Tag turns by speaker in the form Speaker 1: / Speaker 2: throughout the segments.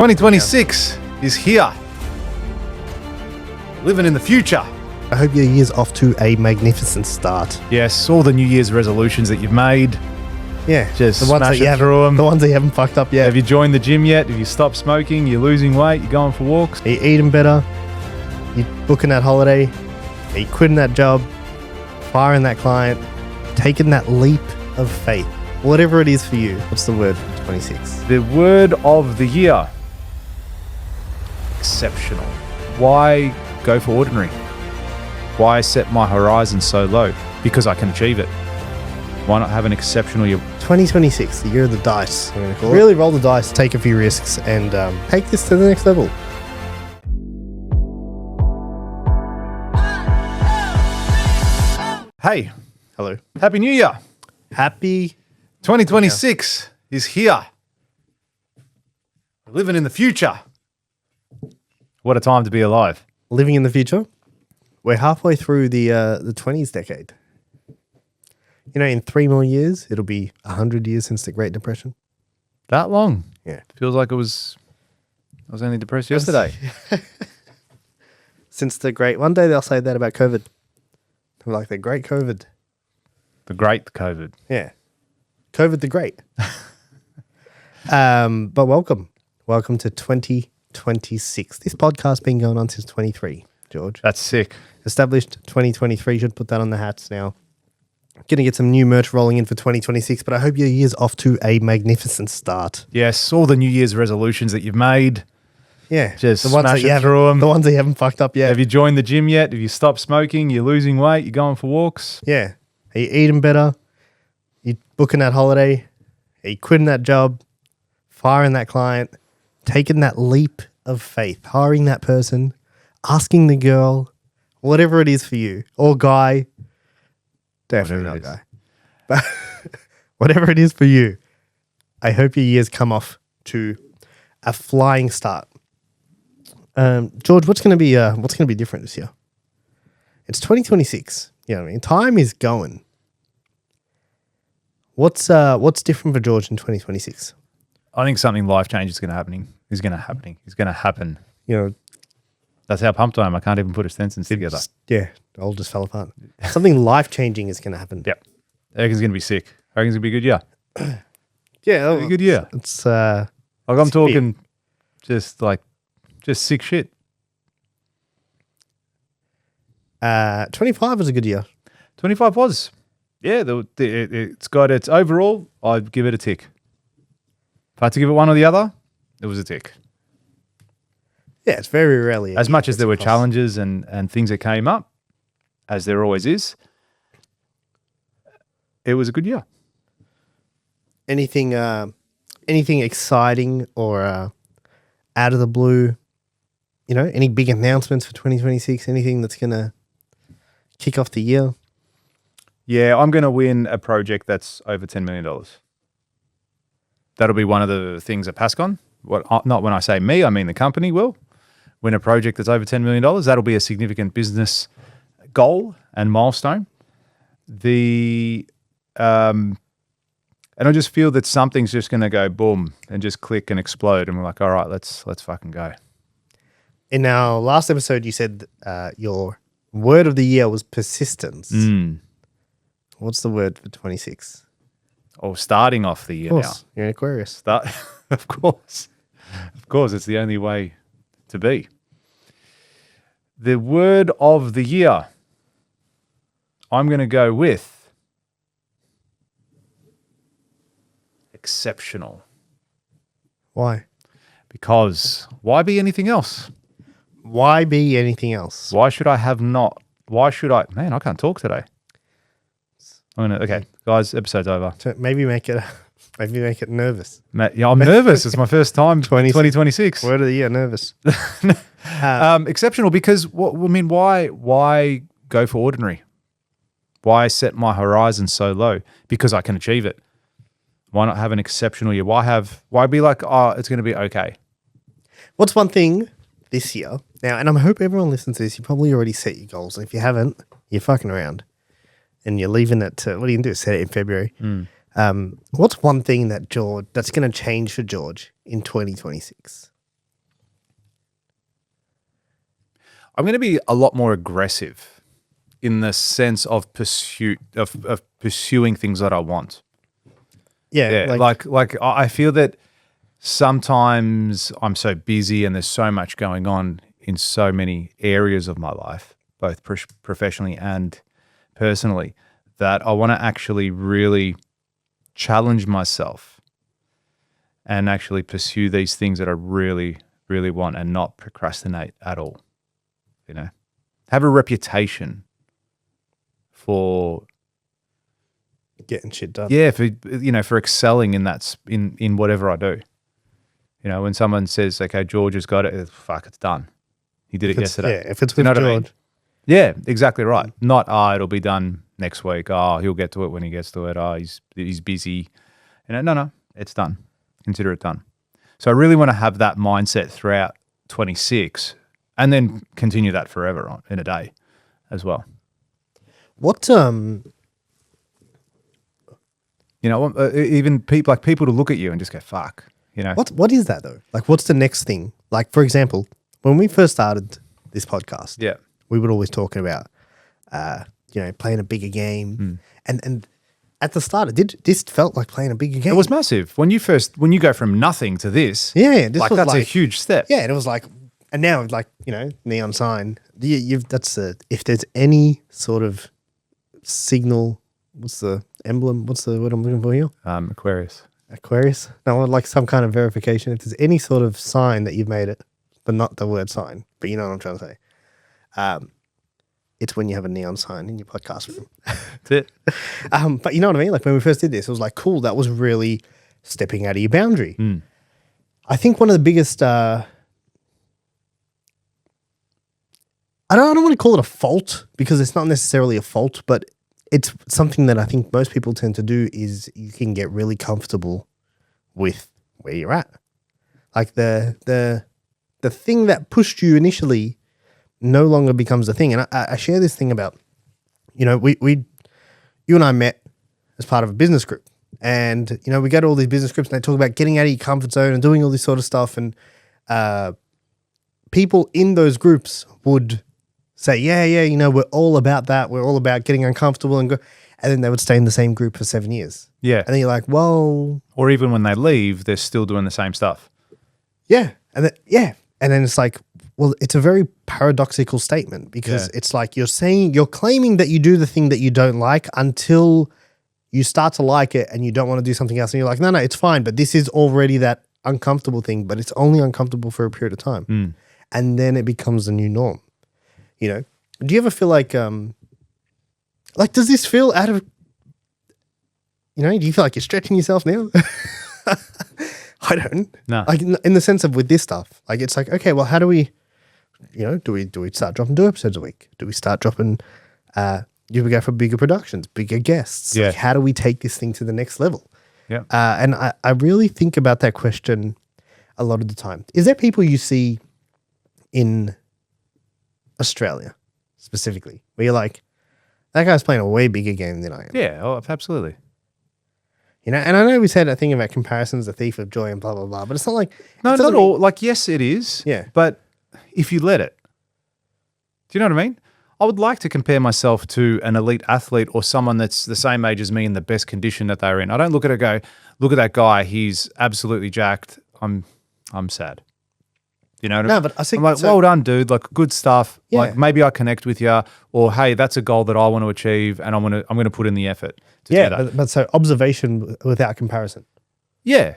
Speaker 1: 2026 is here. Living in the future.
Speaker 2: I hope your year's off to a magnificent start.
Speaker 1: Yes, all the New Year's resolutions that you've made.
Speaker 2: Yeah,
Speaker 1: Just
Speaker 2: the ones
Speaker 1: smash
Speaker 2: that you
Speaker 1: it
Speaker 2: haven't,
Speaker 1: through 'em.
Speaker 2: the ones that you haven't fucked up yet.
Speaker 1: Have you joined the gym yet? Have you stopped smoking? You're losing weight? You're going for walks?
Speaker 2: Are you eating better? You booking that holiday? Are you quitting that job? Firing that client? Taking that leap of faith? Whatever it is for you. What's the word for 26?
Speaker 1: The word of the year. Exceptional. Why go for ordinary? Why set my horizon so low? Because I can achieve it. Why not have an exceptional year?
Speaker 2: 2026, the year of the dice. I'm gonna call it. Really roll the dice, take a few risks, and take this to the next level.
Speaker 1: Hey,
Speaker 2: Hello.
Speaker 1: Happy New Year.
Speaker 2: Happy
Speaker 1: 2026 is here. Living in the future. What a time to be alive.
Speaker 2: living in the future. We're halfway through the 20s decade. You know, in 3 more years, it'll be 100 years since the Great Depression.
Speaker 1: That long?
Speaker 2: Yeah.
Speaker 1: Feels like I was only depressed yesterday.
Speaker 2: Since the great, one day they'll say that about COVID. They're like the great COVID.
Speaker 1: The great COVID.
Speaker 2: Yeah. COVID the great. But welcome to 2026. This podcast's been going on since 23, George.
Speaker 1: That's sick.
Speaker 2: Established 2023. Should put that on the hats now. Going to get some new merch rolling in for 2026, but I hope your year's off to a magnificent start.
Speaker 1: Yes, all the New Year's resolutions that you've made.
Speaker 2: Yeah.
Speaker 1: Just
Speaker 2: the ones
Speaker 1: smash
Speaker 2: that you
Speaker 1: it
Speaker 2: haven't,
Speaker 1: through 'em.
Speaker 2: the ones that you haven't fucked up yet.
Speaker 1: Have you joined the gym yet? Have you stopped smoking? You're losing weight? You're going for walks?
Speaker 2: Yeah. Are you eating better? You booking that holiday? Are you quitting that job? Firing that client? Taking that leap of faith? Hiring that person? Asking the girl? Whatever it is for you. Or guy. Definitely not
Speaker 1: Whatever it
Speaker 2: guy. But whatever it is for you, I hope your years come off to a flying start. George, what's going to be different this year? It's 2026. You know what I mean? Time is going. What's different for George in 2026?
Speaker 1: I think something life-changing is going to happen.
Speaker 2: You know,
Speaker 1: That's how pumped I am. I can't even put a sentence together.
Speaker 2: yeah, it all just fell apart. Something life-changing is going to happen.
Speaker 1: Yep. I reckon it's going to be sick. I reckon it's going to be a good year.
Speaker 2: Yeah,
Speaker 1: It'll be a good year.
Speaker 2: It's
Speaker 1: Like I'm talking just sick shit.
Speaker 2: 25 was a good year.
Speaker 1: 25 was. Yeah, it's got its overall, I'd give it a tick. If I had to give it one or the other, it was a tick.
Speaker 2: Yeah, it's very rarely.
Speaker 1: As much as there were challenges and things that came up, as there always is, it was a good year.
Speaker 2: Anything exciting or out of the blue, you know, any big announcements for 2026? Anything that's going to kick off the year?
Speaker 1: Yeah, I'm going to win a project that's over $10 million. That'll be one of the things at Pascon. Not when I say me, I mean the company will win a project that's over $10 million. That'll be a significant business goal and milestone. And I just feel that something's just going to go boom and just click and explode. And we're like, all right, let's fucking go.
Speaker 2: In our last episode, you said your word of the year was persistence. What's the word for 26?
Speaker 1: Oh, starting off the year now.
Speaker 2: You're an Aquarius.
Speaker 1: Of course. Of course, it's the only way to be. The word of the year, I'm going to go with exceptional.
Speaker 2: Why?
Speaker 1: Because why be anything else?
Speaker 2: Why be anything else?
Speaker 1: Why should I man, I can't talk today. Okay, guys, episode's over.
Speaker 2: So maybe make it nervous.
Speaker 1: Yeah, I'm nervous. It's my first time 2026.
Speaker 2: Word of the year, nervous.
Speaker 1: Exceptional because why go for ordinary? Why set my horizon so low? Because I can achieve it. Why not have an exceptional year? Why be like, oh, it's going to be okay?
Speaker 2: What's one thing this year? Now, and I hope everyone listens to this. You probably already set your goals. And if you haven't, you're fucking around. And you're leaving it to, what are you going to do? Set it in February. What's one thing that's going to change for George in 2026?
Speaker 1: I'm going to be a lot more aggressive in the sense of pursuing things that I want.
Speaker 2: Yeah.
Speaker 1: Like I feel that sometimes I'm so busy and there's so much going on in so many areas of my life, both professionally and personally, that I want to actually really challenge myself and actually pursue these things that I really, really want and not procrastinate at all. You know, have a reputation for
Speaker 2: getting shit done.
Speaker 1: Yeah, for excelling in in whatever I do. You know, when someone says, "Okay, George has got it," fuck, it's done. He did it yesterday.
Speaker 2: Yeah, if it's with George. I mean?
Speaker 1: Yeah, exactly right. Not it'll be done next week. He'll get to it when he gets to it. He's busy. No, it's done. Consider it done. So I really want to have that mindset throughout 26, and then continue that forever in a day, as well.
Speaker 2: What
Speaker 1: even people to look at you and just go, fuck, you know.
Speaker 2: What is that though? Like, what's the next thing? Like, for example, when we first started this podcast, we would always talk about, playing a bigger game, and at the start, this felt like playing a bigger game.
Speaker 1: It was massive when you go from nothing to this.
Speaker 2: Yeah, this was
Speaker 1: that's a huge step.
Speaker 2: Yeah, and it was like, and now neon sign. If there's any sort of signal. What's the emblem? What's the word I'm looking for here?
Speaker 1: Aquarius.
Speaker 2: Aquarius? No, like some kind of verification. If there's any sort of sign that you've made it, but not the word sign, but you know what I'm trying to say. It's when you have a neon sign in your podcast room.
Speaker 1: That's it.
Speaker 2: But you know what I mean? Like when we first did this, it was like, cool, that was really stepping out of your boundary. I think one of the biggest, I don't want to call it a fault because it's not necessarily a fault, but it's something that I think most people tend to do is you can get really comfortable with where you're at. Like the thing that pushed you initially no longer becomes a thing. And I share this thing about, you and I met as part of a business group. And, we go to all these business groups and they talk about getting out of your comfort zone and doing all this sort of stuff. And people in those groups would say, yeah, we're all about that. We're all about getting uncomfortable and then they would stay in the same group for 7 years.
Speaker 1: Yeah.
Speaker 2: And then you're like, well.
Speaker 1: Or even when they leave, they're still doing the same stuff.
Speaker 2: Yeah. And then it's like, well, it's a very paradoxical statement because it's like you're claiming that you do the thing that you don't like until you start to like it and you don't want to do something else. And you're like, no, it's fine. But this is already that uncomfortable thing, but it's only uncomfortable for a period of time. And then it becomes the new norm. Do you ever feel like does this feel out of, do you feel like you're stretching yourself now? I don't.
Speaker 1: No.
Speaker 2: Like in the sense of with this stuff, like it's like, okay, well, how do we, do we start dropping 2 episodes a week? Do we start dropping, do we go for bigger productions, bigger guests?
Speaker 1: Yeah.
Speaker 2: Like, how do we take this thing to the next level?
Speaker 1: Yeah.
Speaker 2: And I really think about that question a lot of the time. Is there people you see in Australia specifically where you're like, that guy's playing a way bigger game than I am?
Speaker 1: Yeah, absolutely.
Speaker 2: And I know we said a thing about comparison's a thief of joy and blah, blah, blah, but it's not like...
Speaker 1: No, not at all. Like, yes, it is.
Speaker 2: Yeah.
Speaker 1: But if you let it. Do you know what I mean? I would like to compare myself to an elite athlete or someone that's the same age as me in the best condition that they're in. I don't look at it and go, look at that guy. He's absolutely jacked. I'm sad. You know what I mean?
Speaker 2: No, but I think...
Speaker 1: I'm like, well done, dude. Like, good stuff.
Speaker 2: Yeah.
Speaker 1: Like, maybe I connect with you. Or, hey, that's a goal that I want to achieve and I'm going to put in the effort to do that.
Speaker 2: But so observation without comparison.
Speaker 1: Yeah.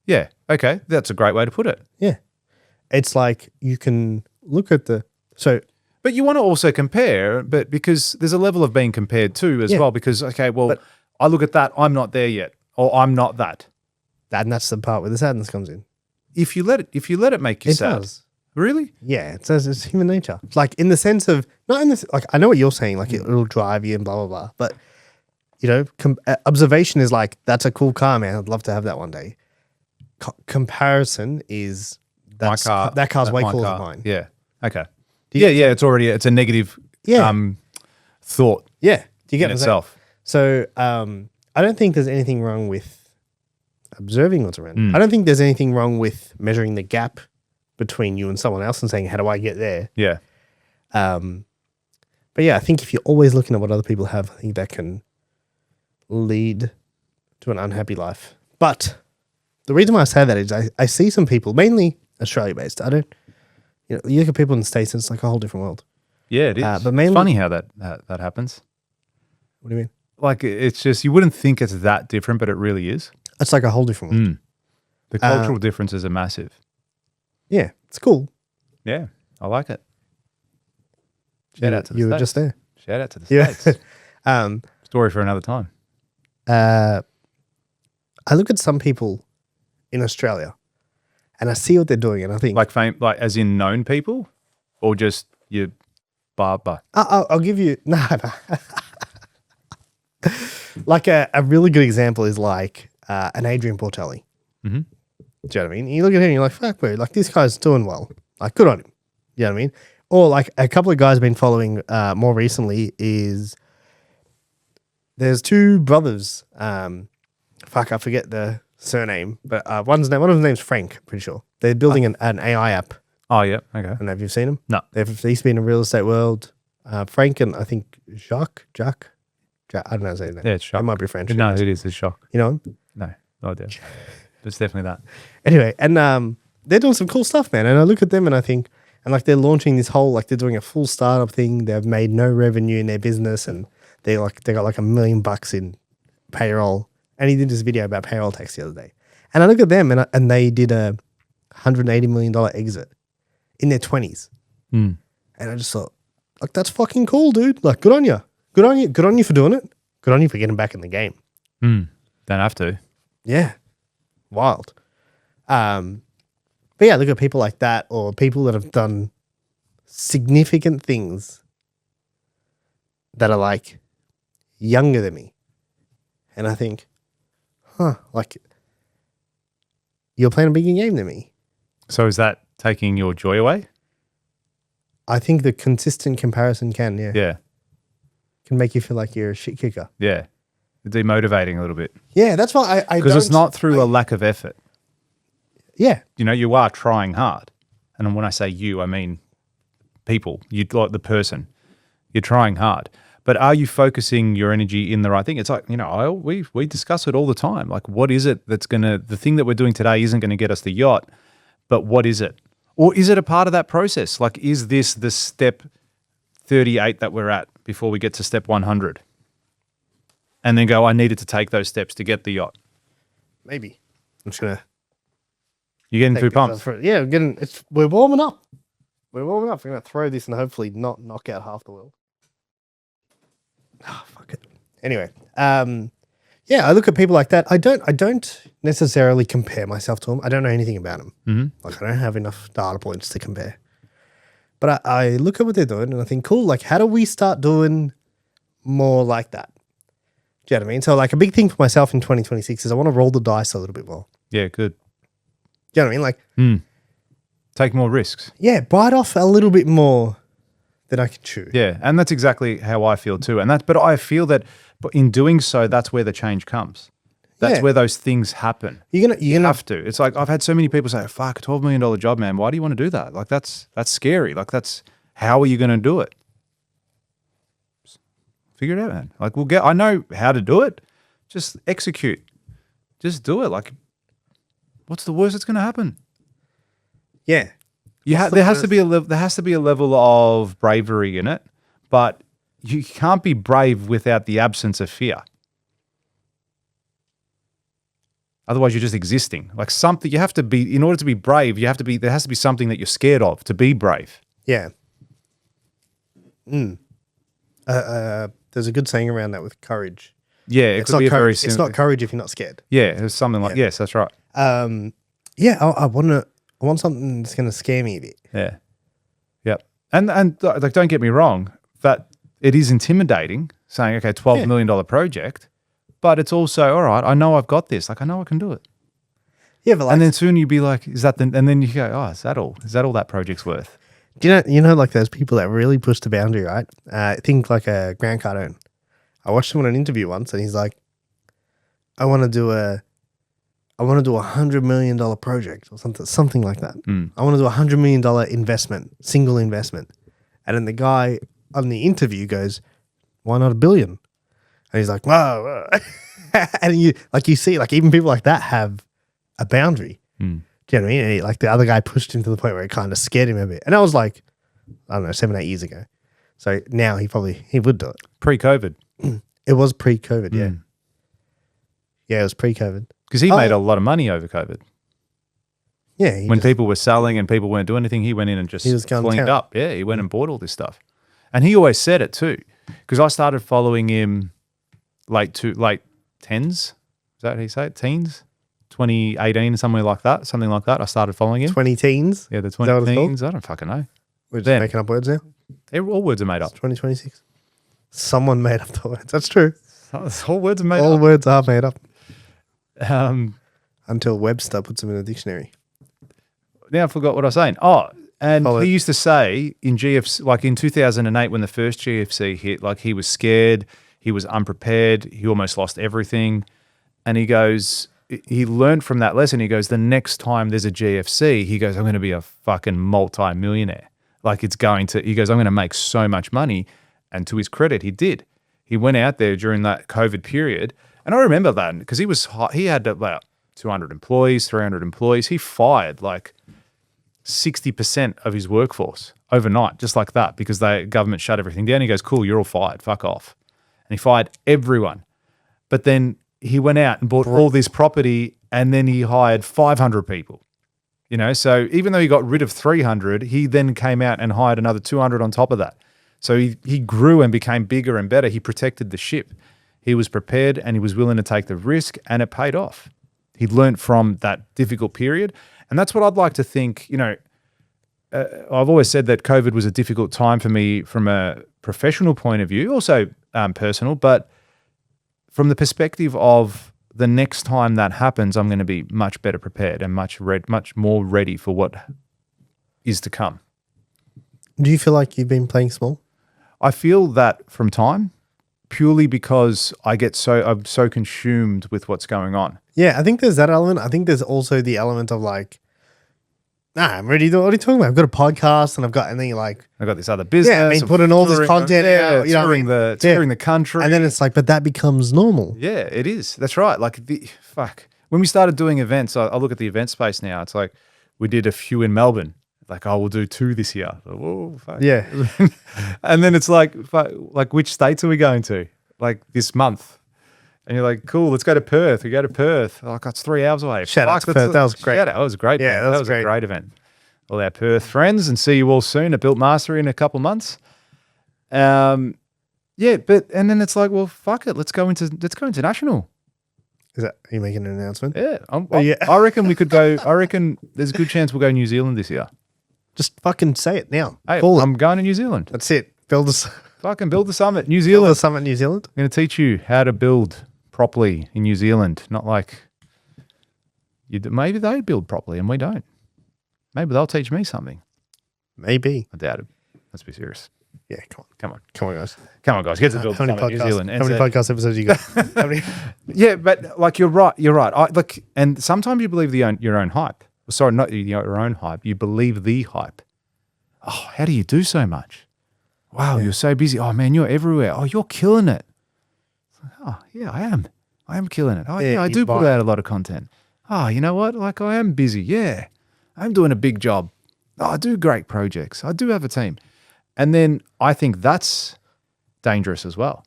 Speaker 1: Yeah. Okay. That's a great way to put it.
Speaker 2: Yeah. It's like you can look at
Speaker 1: But you want to also compare, but because there's a level of being compared too as well. Because, okay, well, I look at that, I'm not there yet. Or I'm not that.
Speaker 2: And that's the part where the sadness comes in.
Speaker 1: If you let it make you sad.
Speaker 2: Does.
Speaker 1: Really?
Speaker 2: Yeah, it's human nature. Like in the sense of, not in this, like I know what you're saying, like it'll drive you and blah, blah, blah. But, observation is like, that's a cool car, man. I'd love to have that one day. Comparison is, that car's way cooler than mine.
Speaker 1: Yeah. Okay. It's a negative thought.
Speaker 2: Yeah. Do you get
Speaker 1: in itself?
Speaker 2: So I don't think there's anything wrong with observing what's around. I don't think there's anything wrong with measuring the gap between you and someone else and saying, how do I get there?
Speaker 1: Yeah.
Speaker 2: But yeah, I think if you're always looking at what other people have, I think that can lead to an unhappy life. But the reason why I say that is I see some people, mainly Australia based. I don't, you look at people in the States and it's like a whole different world.
Speaker 1: Yeah, it is.
Speaker 2: But mainly,
Speaker 1: it's funny how that happens.
Speaker 2: What do you mean?
Speaker 1: Like, it's just, you wouldn't think it's that different, but it really is.
Speaker 2: It's like a whole different world.
Speaker 1: The cultural differences are massive.
Speaker 2: Yeah, it's cool.
Speaker 1: Yeah, I like it. Shout out to the
Speaker 2: You
Speaker 1: States.
Speaker 2: were just there.
Speaker 1: Shout out to the States.
Speaker 2: Yeah.
Speaker 1: Story for another time.
Speaker 2: I look at some people in Australia and I see what they're doing and I think
Speaker 1: Like as in known people, or just your barber?
Speaker 2: I'll give you like a really good example is like an Adrian Portelli.
Speaker 1: Mm-hmm.
Speaker 2: Do you know what I mean? You look at him and you're like, fuck, bro, like this guy's doing well. Like, good on him. You know what I mean? Or like a couple of guys I've been following more recently is there's two brothers. I forget the surname, but one of them's name's Frank, I'm pretty sure. They're building an AI app.
Speaker 1: Oh, yeah. Okay.
Speaker 2: I don't know if you've seen them.
Speaker 1: No.
Speaker 2: They used to be in the real estate world. Frank and I think Jacques, I don't know his name.
Speaker 1: Yeah, it's Shock.
Speaker 2: It might be French.
Speaker 1: No, it is. It's Shock.
Speaker 2: You know him?
Speaker 1: No idea. It's definitely that.
Speaker 2: Anyway, and they're doing some cool stuff, man. And I look at them and I think, and like they're launching this whole, like they're doing a full startup thing. They've made no revenue in their business and they got like $1 million in payroll. And he did this video about payroll tax the other day. And I look at them and they did a $180 million exit in their 20s.
Speaker 1: Mm.
Speaker 2: And I just thought, like, that's fucking cool, dude. Like, good on you. Good on you. Good on you for doing it. Good on you for getting back in the game.
Speaker 1: Mm. Don't have to.
Speaker 2: Yeah. Wild. But yeah, look at people like that or people that have done significant things that are like younger than me. And I think, like you're playing a bigger game than me.
Speaker 1: So is that taking your joy away?
Speaker 2: I think the consistent comparison can,
Speaker 1: Yeah.
Speaker 2: Can make you feel like you're a shit kicker.
Speaker 1: Yeah. Demotivating a little bit.
Speaker 2: Yeah, that's why I
Speaker 1: because it's not through a lack of effort.
Speaker 2: Yeah.
Speaker 1: You are trying hard. And when I say you, I mean people. You like the person. You're trying hard. But are you focusing your energy in the right thing? It's like, we discuss it all the time. Like, what is it that's the thing that we're doing today isn't going to get us the yacht, but what is it? Or is it a part of that process? Like, is this the step 38 that we're at before we get to step 100? And then go, I needed to take those steps to get the yacht.
Speaker 2: Maybe. I'm just going to.
Speaker 1: You're getting too pumped.
Speaker 2: Yeah, we're warming up. We're warming up. We're going to throw this and hopefully not knock out half the world. Oh, fuck it. Anyway, yeah, I look at people like that. I don't necessarily compare myself to them. I don't know anything about them.
Speaker 1: Mm-hmm.
Speaker 2: Like, I don't have enough data points to compare. But I look at what they're doing and I think, cool, like, how do we start doing more like that? Do you know what I mean? So, like, a big thing for myself in 2026 is I want to roll the dice a little bit more.
Speaker 1: Yeah, good.
Speaker 2: Do you know what I mean? Like,
Speaker 1: take more risks.
Speaker 2: Yeah, bite off a little bit more than I can chew.
Speaker 1: Yeah, and that's exactly how I feel too. But I feel that in doing so, that's where the change comes. That's where those things happen.
Speaker 2: You're gonna
Speaker 1: have to. It's like I've had so many people say, "Fuck, a $12 million job, man. Why do you want to do that? Like that's scary. Like how are you going to do it? Figure it out, man. Like I know how to do it. Just execute. Just do it. Like, what's the worst that's going to happen?
Speaker 2: Yeah.
Speaker 1: There has to be a level of bravery in it, but you can't be brave without the absence of fear. Otherwise, you're just existing. Like something you have to be in order to be brave. There has to be something that you're scared of to be brave.
Speaker 2: Yeah. There's a good saying around that with courage.
Speaker 1: Yeah,
Speaker 2: it's not courage. It's not courage if you're not scared.
Speaker 1: Yeah, it's something like yes, that's right.
Speaker 2: Yeah, I want something that's going to scare me a bit.
Speaker 1: Yeah. Yep. And like, don't get me wrong, that it is intimidating saying, okay, $12 million project, but it's also, all right, I know I've got this. Like, I know I can do it.
Speaker 2: Yeah, but like,
Speaker 1: and then soon you'd be like, and then you go, oh, is that all that project's worth?
Speaker 2: Do you know, like those people that really push the boundary, right? Think like a Grant Cardone. I watched him on an interview once and he's like, I want to do a $100 million project or something like that. I want to do $100 million investment, single investment. And then the guy on the interview goes, why not $1 billion? And he's like, whoa. And you see, like even people like that have a boundary. Do you know what I mean? And like the other guy pushed him to the point where it kind of scared him a bit. And that was like, I don't know, 7-8 years ago. So now he would do it.
Speaker 1: Pre-COVID.
Speaker 2: It was pre-COVID, yeah. Yeah, it was pre-COVID.
Speaker 1: Because he made a lot of money over COVID.
Speaker 2: Yeah.
Speaker 1: When people were selling and people weren't doing anything, he went in and just cleaned up. Yeah, he went and bought all this stuff. And he always said it too. Because I started following him late tens. Is that how you say it? Teens? 2018, something like that. I started following him.
Speaker 2: 20 teens?
Speaker 1: Yeah, the 20 teens. I don't fucking know.
Speaker 2: We're just making up words now?
Speaker 1: All words are made up.
Speaker 2: 2026. Someone made up the words. That's true.
Speaker 1: All words are made up.
Speaker 2: All words are made up.
Speaker 1: Until
Speaker 2: Webster puts them in a dictionary.
Speaker 1: Now I forgot what I was saying. Oh, and he used to say in GFC, like in 2008 when the first GFC hit, like he was scared, he was unprepared, he almost lost everything. And he goes, he learned from that lesson. He goes, the next time there's a GFC, he goes, I'm going to be a fucking multi-millionaire. Like he goes, I'm going to make so much money. And to his credit, he did. He went out there during that COVID period. And I remember that because he had about 200 employees, 300 employees. He fired like 60% of his workforce overnight, just like that, because the government shut everything down. He goes, cool, you're all fired, fuck off. And he fired everyone. But then he went out and bought all this property and then he hired 500 people. You know, so even though he got rid of 300, he then came out and hired another 200 on top of that. So he grew and became bigger and better. He protected the ship. He was prepared and he was willing to take the risk and it paid off. He learned from that difficult period. And that's what I'd like to think, you know, I've always said that COVID was a difficult time for me from a professional point of view, also personal, but from the perspective of the next time that happens, I'm going to be much better prepared and much more ready for what is to come.
Speaker 2: Do you feel like you've been playing small?
Speaker 1: I feel that from time, purely because I'm so consumed with what's going on.
Speaker 2: Yeah, I think there's that element. I think there's also the element of like, I'm ready to, what are you talking about? I've got a podcast and and then you're like,
Speaker 1: I've got this other business.
Speaker 2: Yeah, I mean, putting all this content out. You know,
Speaker 1: touring the country.
Speaker 2: And then it's like, but that becomes normal.
Speaker 1: Yeah, it is. That's right. Like when we started doing events, I look at the event space now. It's like we did a few in Melbourne. Like, we'll do 2 this year. Whoa, fuck.
Speaker 2: Yeah.
Speaker 1: And then it's like which states are we going to? Like this month. And you're like, cool, let's go to Perth. We go to Perth. Oh, it's 3 hours away.
Speaker 2: Shout out to Perth. That was great.
Speaker 1: That was a great event. That was a great event. All our Perth friends, and see you all soon at Built Mastery in a couple of months. And then it's like, well, fuck it. Let's go international.
Speaker 2: Are you making an announcement?
Speaker 1: Yeah. I reckon we could go. I reckon there's a good chance we'll go to New Zealand this year.
Speaker 2: Just fucking say it now.
Speaker 1: Hey, I'm going to New Zealand.
Speaker 2: That's it. Build the
Speaker 1: summit, New Zealand.
Speaker 2: Build the summit, New Zealand.
Speaker 1: I'm going to teach you how to build properly in New Zealand. Not like maybe they build properly and we don't. Maybe they'll teach me something.
Speaker 2: Maybe.
Speaker 1: I doubt it. Let's be serious.
Speaker 2: Yeah, come on, guys.
Speaker 1: Get to build
Speaker 2: how many
Speaker 1: summit, New Zealand.
Speaker 2: How many podcast episodes you got?
Speaker 1: Yeah, but like you're right. And sometimes you believe your own hype. Sorry, not your own hype. You believe the hype. Oh, how do you do so much? Wow, You're so busy. Oh man, you're everywhere. Oh, you're killing it. Oh yeah, I am. I am killing it. Oh yeah, I do put out a lot of content. Oh, you know what? Like I am busy. Yeah, I'm doing a big job. Oh, I do great projects. I do have a team. And then I think that's dangerous as well.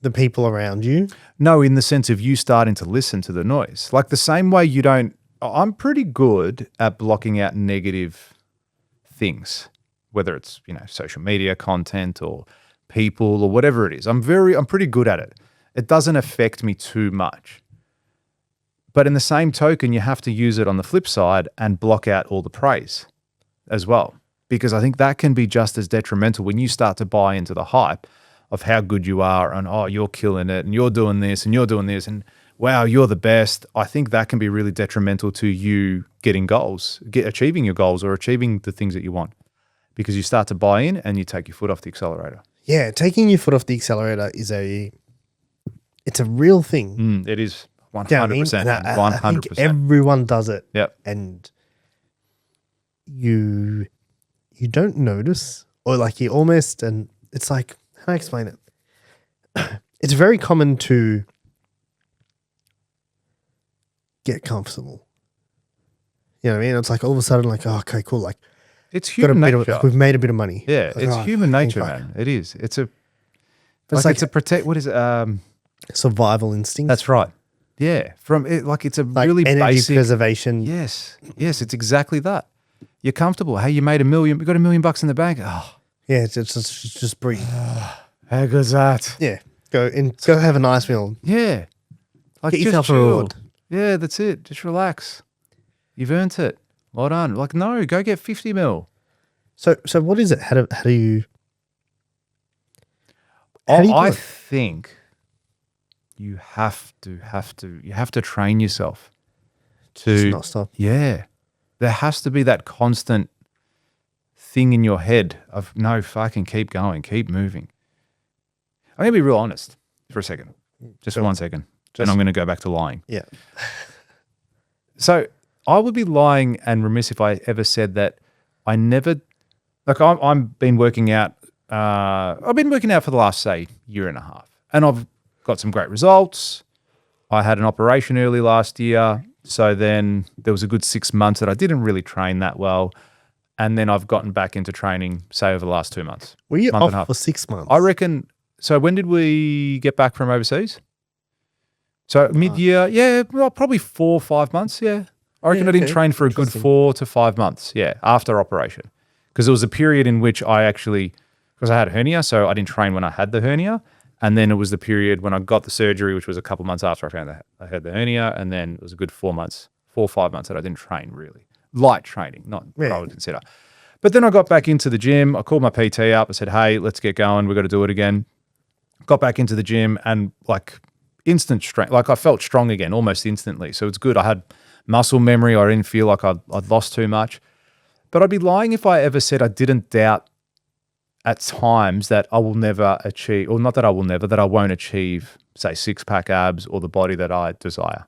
Speaker 2: The people around you?
Speaker 1: No, in the sense of you starting to listen to the noise. Like the same way I'm pretty good at blocking out negative things, whether it's, social media content or people or whatever it is. I'm pretty good at it. It doesn't affect me too much. But in the same token, you have to use it on the flip side and block out all the praise as well. Because I think that can be just as detrimental when you start to buy into the hype of how good you are and, oh, you're killing it and you're doing this and you're doing this and, wow, you're the best. I think that can be really detrimental to you getting goals, achieving your goals or achieving the things that you want, because you start to buy in and you take your foot off the accelerator.
Speaker 2: Yeah, taking your foot off the accelerator it's a real thing.
Speaker 1: It is 100%.
Speaker 2: You know what I mean?
Speaker 1: 100%.
Speaker 2: I think everyone does it.
Speaker 1: Yep.
Speaker 2: And you don't notice or like you almost, and it's like, how do I explain it? It's very common to get comfortable. You know what I mean? It's like all of a sudden, like, oh, okay, cool. Like,
Speaker 1: It's human nature.
Speaker 2: like we've made a bit of money.
Speaker 1: Yeah,
Speaker 2: Like,
Speaker 1: it's
Speaker 2: oh,
Speaker 1: human nature,
Speaker 2: thank
Speaker 1: man. It is. It's a
Speaker 2: It's
Speaker 1: like it's a protect. What is it?
Speaker 2: survival instinct.
Speaker 1: That's right. Yeah, from it, like it's a
Speaker 2: like
Speaker 1: really
Speaker 2: energy
Speaker 1: basic.
Speaker 2: preservation.
Speaker 1: Yes, it's exactly that. You're comfortable. Hey, you made $1 million. You got $1 million in the bank. Oh,
Speaker 2: Yeah, it's just breathe.
Speaker 1: how good's that?
Speaker 2: Yeah, go have a nice meal.
Speaker 1: Yeah, like
Speaker 2: Get
Speaker 1: just
Speaker 2: yourself a
Speaker 1: chill.
Speaker 2: reward.
Speaker 1: Yeah, that's it. Just relax. You've earned it. Well done. Like no, go get 50 mil.
Speaker 2: So what is it? How do you?
Speaker 1: I think you have to train yourself to
Speaker 2: Just not stop.
Speaker 1: Yeah. There has to be that constant thing in your head of no, fucking keep going, keep moving. I'm gonna be real honest for a second. Just 1 second. And I'm gonna go back to lying.
Speaker 2: Yeah.
Speaker 1: So I would be lying and remiss if I ever said that I never like I've been working out for the last, say, year and a half. And I've got some great results. I had an operation early last year. So then there was a good 6 months that I didn't really train that well. And then I've gotten back into training, say, over the last 2 months.
Speaker 2: Were you
Speaker 1: month and a
Speaker 2: off
Speaker 1: half.
Speaker 2: for 6 months?
Speaker 1: I reckon. So when did we get back from overseas? So mid-year, yeah, well, probably 4 or 5 months, yeah. I reckon I didn't train for a good 4 to 5 months, yeah, after operation. Because there was a period in which because I had a hernia, so I didn't train when I had the hernia. And then it was the period when I got the surgery, which was a couple months after I found that I had the hernia. And then it was a good 4 or 5 months that I didn't train really. Light training, not what I would consider. But then I got back into the gym. I called my PT up. I said, hey, let's get going. We've got to do it again. Got back into the gym and like instant strength. Like I felt strong again almost instantly. So it's good. I had muscle memory. I didn't feel like I'd lost too much. But I'd be lying if I ever said I didn't doubt at times that I will never achieve, or not that I will never, that I won't achieve, say, 6-pack abs or the body that I desire.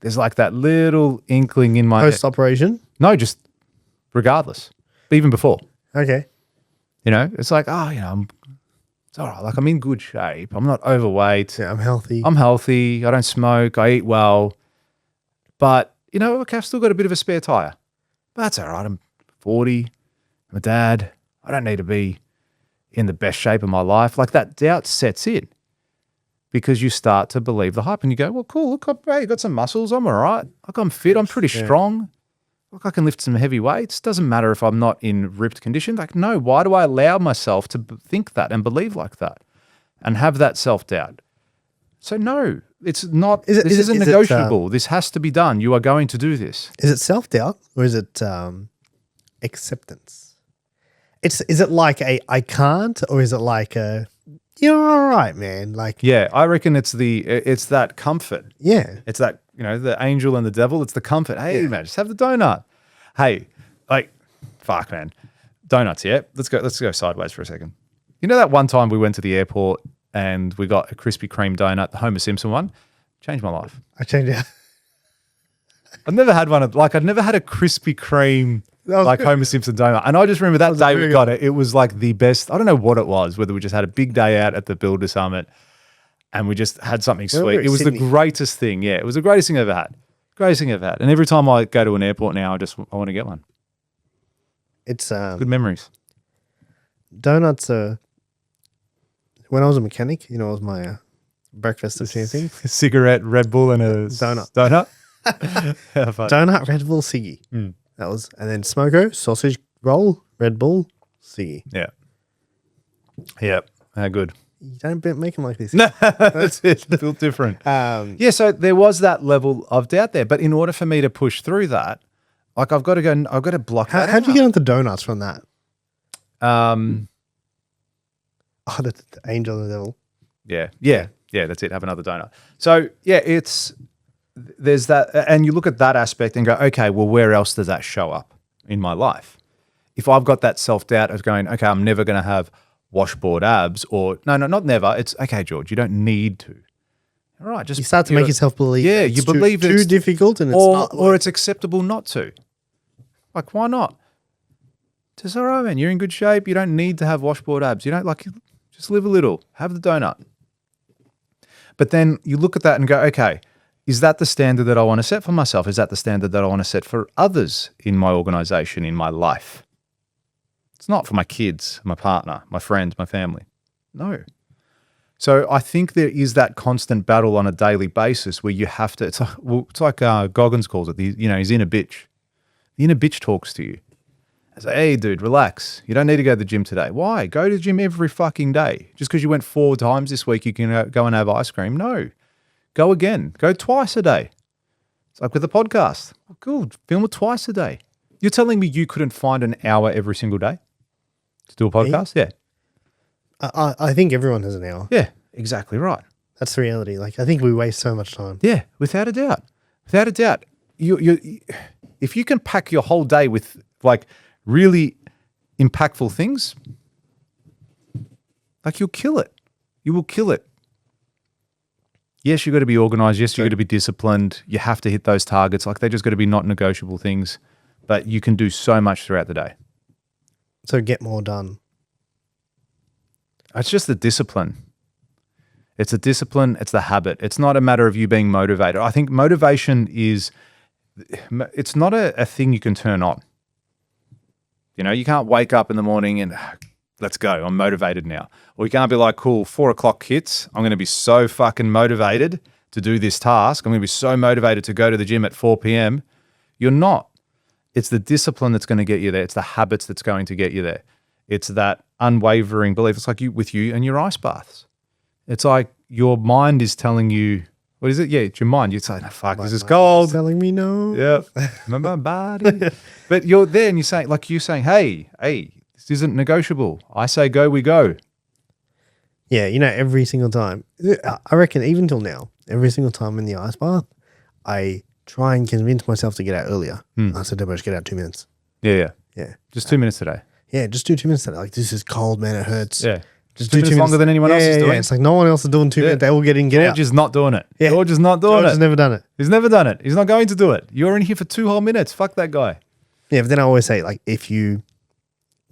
Speaker 1: There's like that little inkling in my
Speaker 2: Post-operation?
Speaker 1: No, just regardless, even before.
Speaker 2: Okay.
Speaker 1: You know, it's like, it's all right. Like I'm in good shape. I'm not overweight.
Speaker 2: Yeah, I'm healthy.
Speaker 1: I'm healthy. I don't smoke. I eat well. But, okay, I've still got a bit of a spare tire. But that's all right. I'm 40. I'm a dad. I don't need to be in the best shape of my life. Like that doubt sets in because you start to believe the hype and you go, well, cool. Look, I got some muscles. I'm all right. Like I'm fit. I'm pretty strong. Look, I can lift some heavy weights. Doesn't matter if I'm not in ripped condition. Like, no, why do I allow myself to think that and believe like that and have that self-doubt? So no, it's not, this isn't negotiable. This has to be done. You are going to do this.
Speaker 2: Is it self-doubt or is it acceptance? Is it like I can't, or is it like you're all right, man? Like,
Speaker 1: yeah, I reckon it's that comfort.
Speaker 2: Yeah.
Speaker 1: It's that, the angel and the devil. It's the comfort. Hey, man, just have the donut. Hey, like, fuck, man. Donuts, yeah? Let's go sideways for a second. You know that one time we went to the airport and we got a Krispy Kreme donut, the Homer Simpson one? Changed my life.
Speaker 2: I changed it.
Speaker 1: I've never had I'd never had a Krispy Kreme like good. Homer Simpson donut. And I just remember that day we got it. It was like the best. I don't know what it was, whether we just had a big day out at the Builder Summit and we just had something sweet. It was Sydney. The greatest thing. Yeah, it was the greatest thing I've ever had. Greatest thing I've ever had. And every time I go to an airport now, I want to get one.
Speaker 2: It's
Speaker 1: good memories.
Speaker 2: Donuts are, when I was a mechanic, it was my breakfast of two things.
Speaker 1: Cigarette, Red Bull, and a donut.
Speaker 2: Donut, Red Bull, ciggy. That was, and then smoko, sausage roll, Red Bull, ciggy.
Speaker 1: Yeah. Yep. How good.
Speaker 2: You don't make them like this.
Speaker 1: No, that's it. It's built different. Yeah, so there was that level of doubt there. But in order for me to push through that, like I've got to block that.
Speaker 2: How'd you get onto donuts from that?
Speaker 1: The
Speaker 2: angel and the devil.
Speaker 1: Yeah, that's it. Have another donut. So yeah, there's that, and you look at that aspect and go, okay, well, where else does that show up in my life? If I've got that self-doubt of going, okay, I'm never going to have washboard abs, or no, not never. It's okay, George, you don't need to. All right, just
Speaker 2: you start to make yourself believe.
Speaker 1: Yeah, you believe
Speaker 2: it's too difficult, and it's not,
Speaker 1: or it's acceptable not to. Like, why not? Just all right, man. You're in good shape. You don't need to have washboard abs. You don't just live a little. Have the donut. But then you look at that and go, okay, is that the standard that I want to set for myself? Is that the standard that I want to set for others in my organization, in my life? It's not for my kids, my partner, my friends, my family. No. So I think there is that constant battle on a daily basis where you have to, it's like Goggins calls it, his inner bitch. The inner bitch talks to you. I say, hey, dude, relax. You don't need to go to the gym today. Why? Go to the gym every fucking day. Just because you went 4 times this week, you can go and have ice cream. No. Go again. Go twice a day. It's like with the podcast. Good. Film it twice a day. You're telling me you couldn't find an hour every single day to do a podcast? Yeah.
Speaker 2: I think everyone has an hour.
Speaker 1: Yeah, exactly right.
Speaker 2: That's the reality. Like, I think we waste so much time.
Speaker 1: Yeah, without a doubt. Without a doubt. If you can pack your whole day with like really impactful things, like you'll kill it. You will kill it. Yes, you've got to be organized. Yes, you've got to be disciplined. You have to hit those targets. Like, they just got to be not negotiable things, but you can do so much throughout the day.
Speaker 2: So get more done.
Speaker 1: It's just the discipline. It's a discipline. It's the habit. It's not a matter of you being motivated. I think motivation it's not a thing you can turn on. You can't wake up in the morning and let's go. I'm motivated now. Or you can't be like, cool, 4 o'clock hits. I'm going to be so fucking motivated to do this task. I'm going to be so motivated to go to the gym at 4 p.m. You're not. It's the discipline that's going to get you there. It's the habits that's going to get you there. It's that unwavering belief. It's like with you and your ice baths. It's like your mind is telling you, what is it? Yeah, it's your mind. You're saying, oh, fuck, this is cold.
Speaker 2: Telling me no.
Speaker 1: Yeah. My body. But you're there and you're saying, hey, this isn't negotiable. I say go, we go.
Speaker 2: Yeah, every single time. I reckon even till now, every single time in the ice bath, I try and convince myself to get out earlier. I said, Debo, just get out 2 minutes.
Speaker 1: Yeah.
Speaker 2: Yeah.
Speaker 1: Just 2 minutes today.
Speaker 2: Yeah, just do 2 minutes today. Like, this is cold, man. It hurts.
Speaker 1: Yeah.
Speaker 2: Just
Speaker 1: do 2 minutes longer than anyone else is doing.
Speaker 2: Yeah. It's like no one else is doing 2 minutes. They all get in, get out.
Speaker 1: George is not doing it.
Speaker 2: Yeah.
Speaker 1: George is not doing it.
Speaker 2: George has never done it.
Speaker 1: He's never done it. He's not going to do it. You're in here for 2 whole minutes. Fuck that guy.
Speaker 2: Yeah, but then I always say, like, if you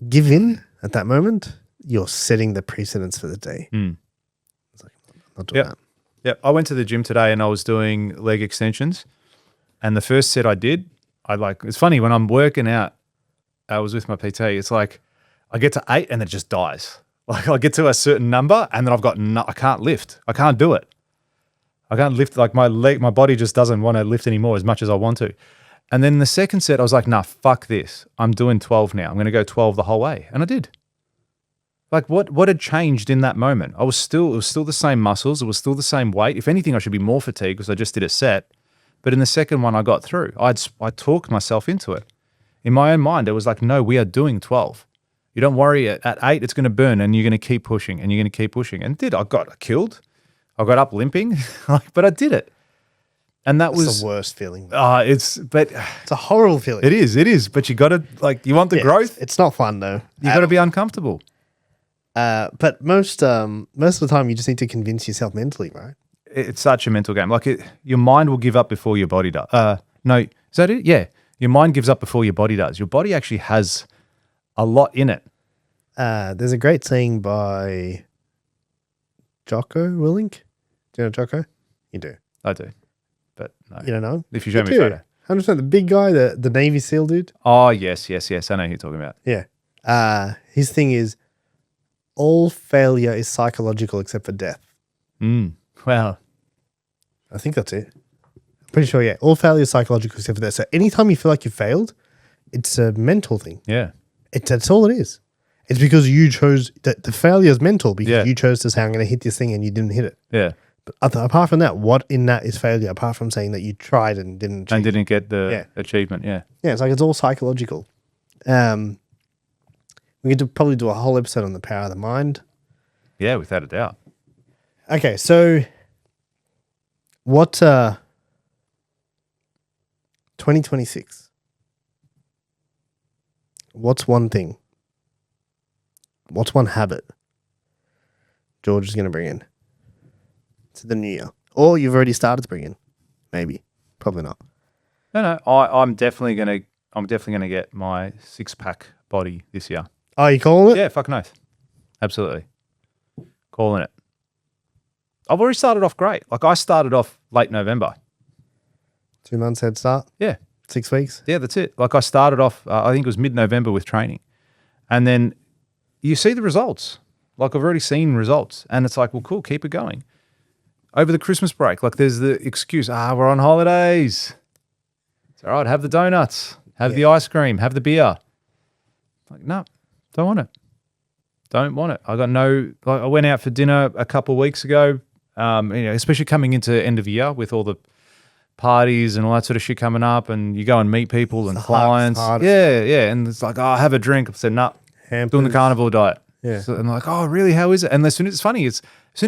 Speaker 2: give in at that moment, you're setting the precedence for the day. It's like, I'm not doing that.
Speaker 1: Yep. I went to the gym today and I was doing leg extensions. And the first set I did, it's funny when I'm working out, I was with my PT, it's like I get to 8 and it just dies. Like I get to a certain number and then I can't lift. I can't do it. I can't lift, like my body just doesn't want to lift anymore as much as I want to. And then the second set, I was like, nah, fuck this. I'm doing 12 now. I'm going to go 12 the whole way. And I did. Like what had changed in that moment? It was still the same muscles. It was still the same weight. If anything, I should be more fatigued because I just did a set. But in the second one, I got through. I talked myself into it. In my own mind, it was like, no, we are doing 12. You don't worry. At 8, it's going to burn and you're going to keep pushing and you're going to keep pushing. And I got killed. I got up limping, but I did it. And that was
Speaker 2: the worst feeling.
Speaker 1: It's
Speaker 2: a horrible feeling.
Speaker 1: It is. But you got to, you want the growth.
Speaker 2: It's not fun though.
Speaker 1: You got to be uncomfortable.
Speaker 2: But most of the time, you just need to convince yourself mentally, right?
Speaker 1: It's such a mental game. Your mind will give up before your body does. No, is that it? Yeah. Your mind gives up before your body does. Your body actually has a lot in it.
Speaker 2: There's a great saying by Jocko Willink. Do you know Jocko? You do.
Speaker 1: I do. But no.
Speaker 2: You don't know?
Speaker 1: If you show me a photo.
Speaker 2: 100%. The big guy, the Navy SEAL dude.
Speaker 1: Oh, yes. I know who you're talking about.
Speaker 2: Yeah. His thing is, all failure is psychological except for death.
Speaker 1: Well,
Speaker 2: I think that's it. I'm pretty sure, yeah. All failure is psychological except for death. So anytime you feel like you failed, it's a mental thing.
Speaker 1: Yeah.
Speaker 2: That's all it is. It's because you chose, the failure is mental because you chose to say, I'm going to hit this thing and you didn't hit it.
Speaker 1: Yeah.
Speaker 2: But apart from that, what in that is failure apart from saying that you tried and didn't achieve?
Speaker 1: And didn't get the achievement, yeah.
Speaker 2: Yeah, it's like it's all psychological. We could probably do a whole episode on the power of the mind.
Speaker 1: Yeah, without a doubt.
Speaker 2: Okay, so what 2026? What's one thing? What's one habit George is going to bring in to the new year? Or you've already started to bring in? Maybe. Probably not.
Speaker 1: No. I'm definitely gonna get my 6-pack body this year.
Speaker 2: Oh, you calling it?
Speaker 1: Yeah, fucking oath. Absolutely. Calling it. I've already started off great. Like I started off late November.
Speaker 2: 2 months head start.
Speaker 1: Yeah.
Speaker 2: 6 weeks.
Speaker 1: Yeah, that's it. Like I started off, I think it was mid-November with training. And then you see the results. Like I've already seen results. And it's like, well, cool, keep it going. Over the Christmas break, like there's the excuse, we're on holidays. It's all right, have the donuts, have the ice cream, have the beer. Like, no, don't want it. Don't want it. I got no, like I went out for dinner a couple of weeks ago, especially coming into end of year with all the parties and all that sort of shit coming up, and you go and meet people and clients. Yeah. And it's like, have a drink. I said, nah, doing the carnivore diet.
Speaker 2: Yeah.
Speaker 1: So, and like, oh, really? How is it? And as soon as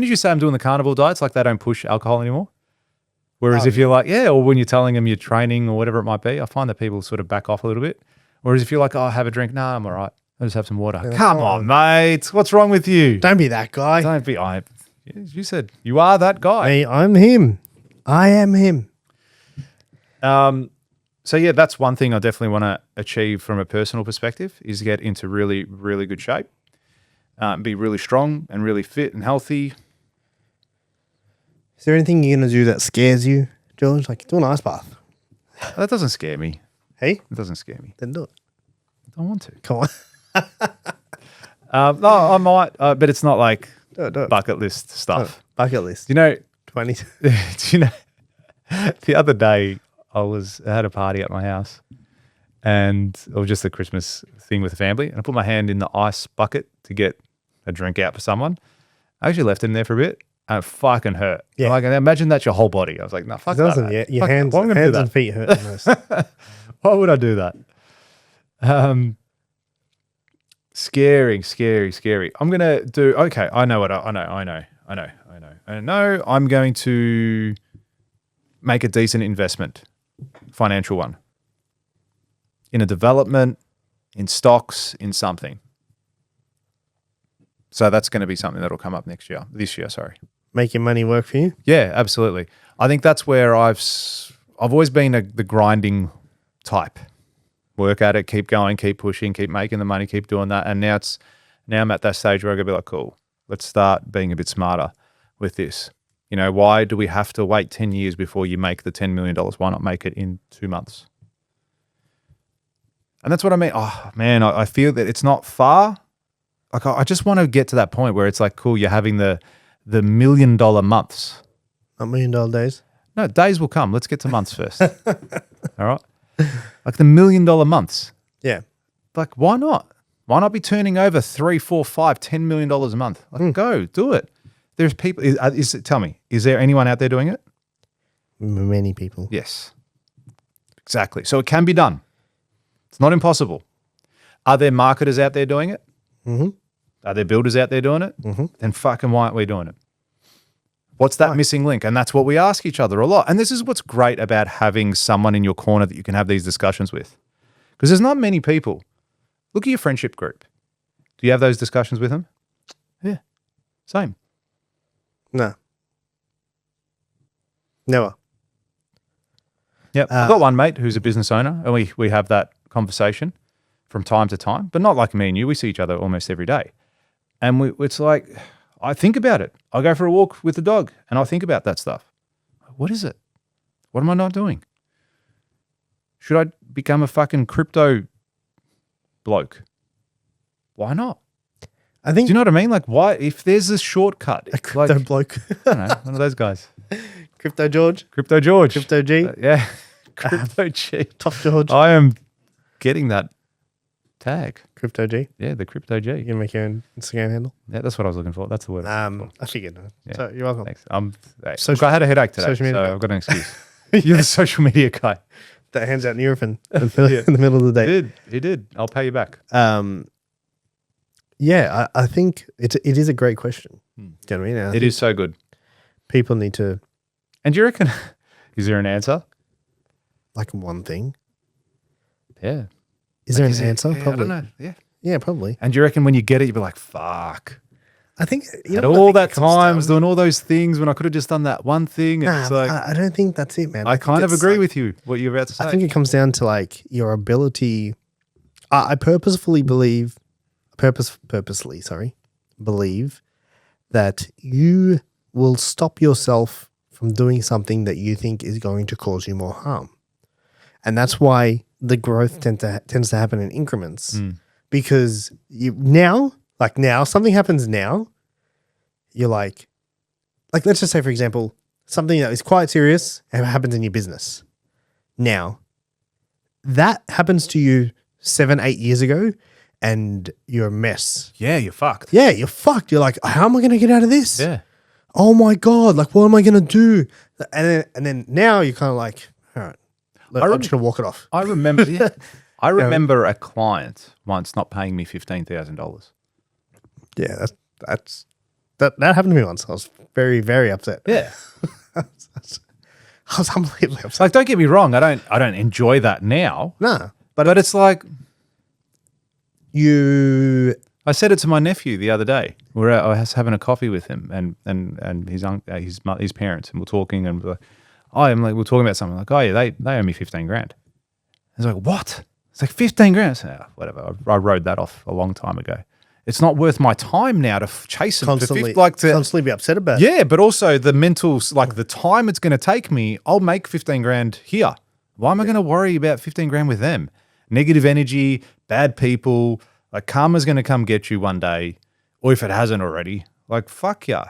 Speaker 1: you say I'm doing the carnivore diet, it's like they don't push alcohol anymore. Whereas if you're like, or when you're telling them you're training or whatever it might be, I find that people sort of back off a little bit. Whereas if you're like, have a drink. Nah, I'm all right. I'll just have some water.
Speaker 2: Yeah,
Speaker 1: come on, mate. What's wrong with you?
Speaker 2: Don't be that guy.
Speaker 1: Don't be. You said you are that guy.
Speaker 2: Me, I'm him. I am him.
Speaker 1: So yeah, that's one thing I definitely want to achieve from a personal perspective is get into really, really good shape, be really strong and really fit and healthy.
Speaker 2: Is there anything you're going to do that scares you, George? Like do an ice bath.
Speaker 1: That doesn't scare me.
Speaker 2: Hey?
Speaker 1: It doesn't scare me.
Speaker 2: Then do it.
Speaker 1: I don't want to.
Speaker 2: Come on.
Speaker 1: No, I might, but it's not like
Speaker 2: Do it.
Speaker 1: bucket list stuff.
Speaker 2: Bucket list.
Speaker 1: You know,
Speaker 2: 20.
Speaker 1: do you know, the other day I had a party at my house and it was just a Christmas thing with the family, and I put my hand in the ice bucket to get a drink out for someone. I actually left it in there for a bit and it fucking hurt.
Speaker 2: Yeah.
Speaker 1: Like, imagine that's your whole body. I was like, no, fuck
Speaker 2: It doesn't,
Speaker 1: that.
Speaker 2: yeah. Your
Speaker 1: Fuck
Speaker 2: hands,
Speaker 1: that. Why am I gonna do
Speaker 2: hands
Speaker 1: that?
Speaker 2: and feet hurt the most.
Speaker 1: Why would I do that? Scary. I'm going to do, okay, I know. I'm going to make a decent investment, financial one, in a development, in stocks, in something. So that's going to be something that'll come up this year.
Speaker 2: Making money work for you?
Speaker 1: Yeah, absolutely. I think that's where I've always been the grinding type. Work at it, keep going, keep pushing, keep making the money, keep doing that. And now I'm at that stage where I gotta be like, cool, let's start being a bit smarter with this. You know, why do we have to wait 10 years before you make the $10 million? Why not make it in 2 months? And that's what I mean. Oh man, I feel that it's not far. Like I just want to get to that point where it's like, cool, you're having the $1 million months.
Speaker 2: Not $1 million days?
Speaker 1: No, days will come. Let's get to months first. All right. Like the $1 million months.
Speaker 2: Yeah.
Speaker 1: Like, why not? Why not be turning over $3, $4, $5, $10 million a month? Like, go do it. There's people. Tell me, is there anyone out there doing it?
Speaker 2: Many people.
Speaker 1: Yes, exactly. So it can be done. It's not impossible. Are there marketers out there doing it?
Speaker 2: Mm-hmm.
Speaker 1: Are there builders out there doing it?
Speaker 2: Mm-hmm.
Speaker 1: Then fucking why aren't we doing it? What's that missing link? And that's what we ask each other a lot. And this is what's great about having someone in your corner that you can have these discussions with. Because there's not many people. Look at your friendship group. Do you have those discussions with them? Yeah. Same.
Speaker 2: No. Never.
Speaker 1: Yeah. I've got one mate who's a business owner, and we have that conversation from time to time, but not like me and you. We see each other almost every day. And it's like, I think about it. I go for a walk with the dog and I think about that stuff. What is it? What am I not doing? Should I become a fucking crypto bloke? Why not?
Speaker 2: I think.
Speaker 1: Do you know what I mean? Like, why? If there's a shortcut,
Speaker 2: A crypto
Speaker 1: like,
Speaker 2: bloke.
Speaker 1: I don't know, one of those guys.
Speaker 2: Crypto George.
Speaker 1: Crypto George.
Speaker 2: Crypto G.
Speaker 1: Yeah. Crypto G.
Speaker 2: Top George.
Speaker 1: I am getting that tag.
Speaker 2: Crypto G.
Speaker 1: Yeah, the Crypto G.
Speaker 2: You can make your own Instagram handle.
Speaker 1: Yeah, that's what I was looking for. That's the word.
Speaker 2: I figured.
Speaker 1: Yeah.
Speaker 2: So you're welcome.
Speaker 1: Thanks. Hey,
Speaker 2: Social-
Speaker 1: look, I had a headache today,
Speaker 2: social media
Speaker 1: so I've got an excuse. You're the social media guy.
Speaker 2: That hands out Nurofen in the middle of the day.
Speaker 1: He did. I'll pay you back.
Speaker 2: Yeah, I think it is a great question. Do you know what I mean?
Speaker 1: It is so good.
Speaker 2: People need to
Speaker 1: And do you reckon, is there an answer?
Speaker 2: like one thing.
Speaker 1: Yeah.
Speaker 2: Is there an answer?
Speaker 1: Yeah,
Speaker 2: Probably.
Speaker 1: I don't know. Yeah.
Speaker 2: Yeah, probably.
Speaker 1: And do you reckon when you get it, you'll be like, fuck.
Speaker 2: I think you
Speaker 1: Had
Speaker 2: know what I
Speaker 1: all
Speaker 2: think
Speaker 1: that
Speaker 2: it comes
Speaker 1: times
Speaker 2: down-
Speaker 1: doing all those things when I could have just done that one thing.
Speaker 2: Nah,
Speaker 1: It's like,
Speaker 2: I don't think that's it, man.
Speaker 1: I
Speaker 2: think
Speaker 1: kind of
Speaker 2: it's
Speaker 1: agree
Speaker 2: like-
Speaker 1: with you, what you're about to say.
Speaker 2: I think it comes down to like your ability. I purposely believe that you will stop yourself from doing something that you think is going to cause you more harm. And that's why the growth tends to happen in increments. Because now, something happens now, you're like, let's just say, for example, something that is quite serious happens in your business. Now, that happens to you 7-8 years ago and you're a mess.
Speaker 1: Yeah, you're fucked.
Speaker 2: Yeah, you're fucked. You're like, how am I going to get out of this?
Speaker 1: Yeah.
Speaker 2: Oh my God, what am I going to do? And then now you're kind of like, all right, I'm just going to walk it off.
Speaker 1: I remember I remember a client once not paying me $15,000.
Speaker 2: Yeah, that happened to me once. I was very, very upset.
Speaker 1: Yeah.
Speaker 2: I was unbelievably upset.
Speaker 1: Don't get me wrong, I don't enjoy that now.
Speaker 2: No.
Speaker 1: But it's like
Speaker 2: you
Speaker 1: I said it to my nephew the other day. I was having a coffee with him and his parents, and we're talking, and we're talking about something like, oh yeah, they owe me $15,000. He's like, what? It's like $15,000. I said, oh, whatever. I rode that off a long time ago. It's not worth my time now to chase him
Speaker 2: constantly be upset about it.
Speaker 1: Yeah, but also the mental, the time it's going to take me. I'll make $15,000 here. Why am I going to worry about $15,000 with them? Negative energy, bad people. Karma's going to come get you one day, or if it hasn't already, fuck ya.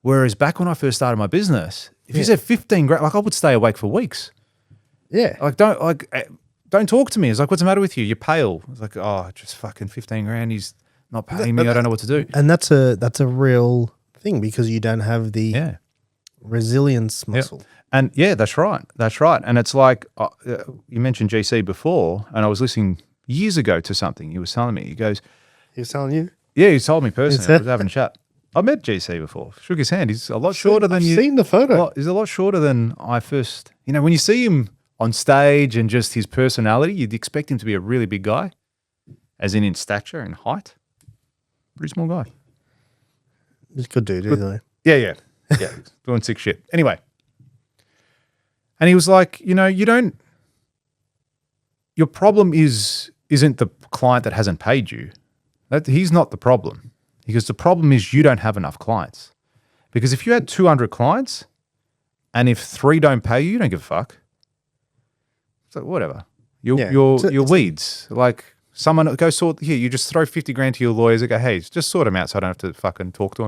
Speaker 1: Whereas back when I first started my business, if you said $15,000, I would stay awake for weeks.
Speaker 2: Yeah.
Speaker 1: Don't talk to me. It's like, what's the matter with you? You're pale. It's like, oh, just fucking $15,000. He's not paying me. I don't know what to do.
Speaker 2: And that's a real thing because you don't have the resilience muscle.
Speaker 1: Yep. And yeah, that's right. That's right. And it's like, you mentioned GC before, and I was listening years ago to something he was telling me. He goes,
Speaker 2: he was telling you?
Speaker 1: Yeah, he told me personally. I was having a chat. I met GC before. Shook his hand. He's a lot shorter than you.
Speaker 2: I've seen the photo.
Speaker 1: He's a lot shorter than I first. When you see him on stage and just his personality, you'd expect him to be a really big guy, as in stature and height. Pretty small guy.
Speaker 2: He's a good dude, isn't
Speaker 1: he? Yeah. Doing sick shit. Anyway. And he was like, your problem isn't the client that hasn't paid you. He's not the problem. Because the problem is you don't have enough clients. Because if you had 200 clients and if 3 don't pay you, you don't give a fuck. It's like, whatever. You're weeds. Someone go sort here. You just throw $50,000 to your lawyers and go, hey, just sort them out so I don't have to fucking talk to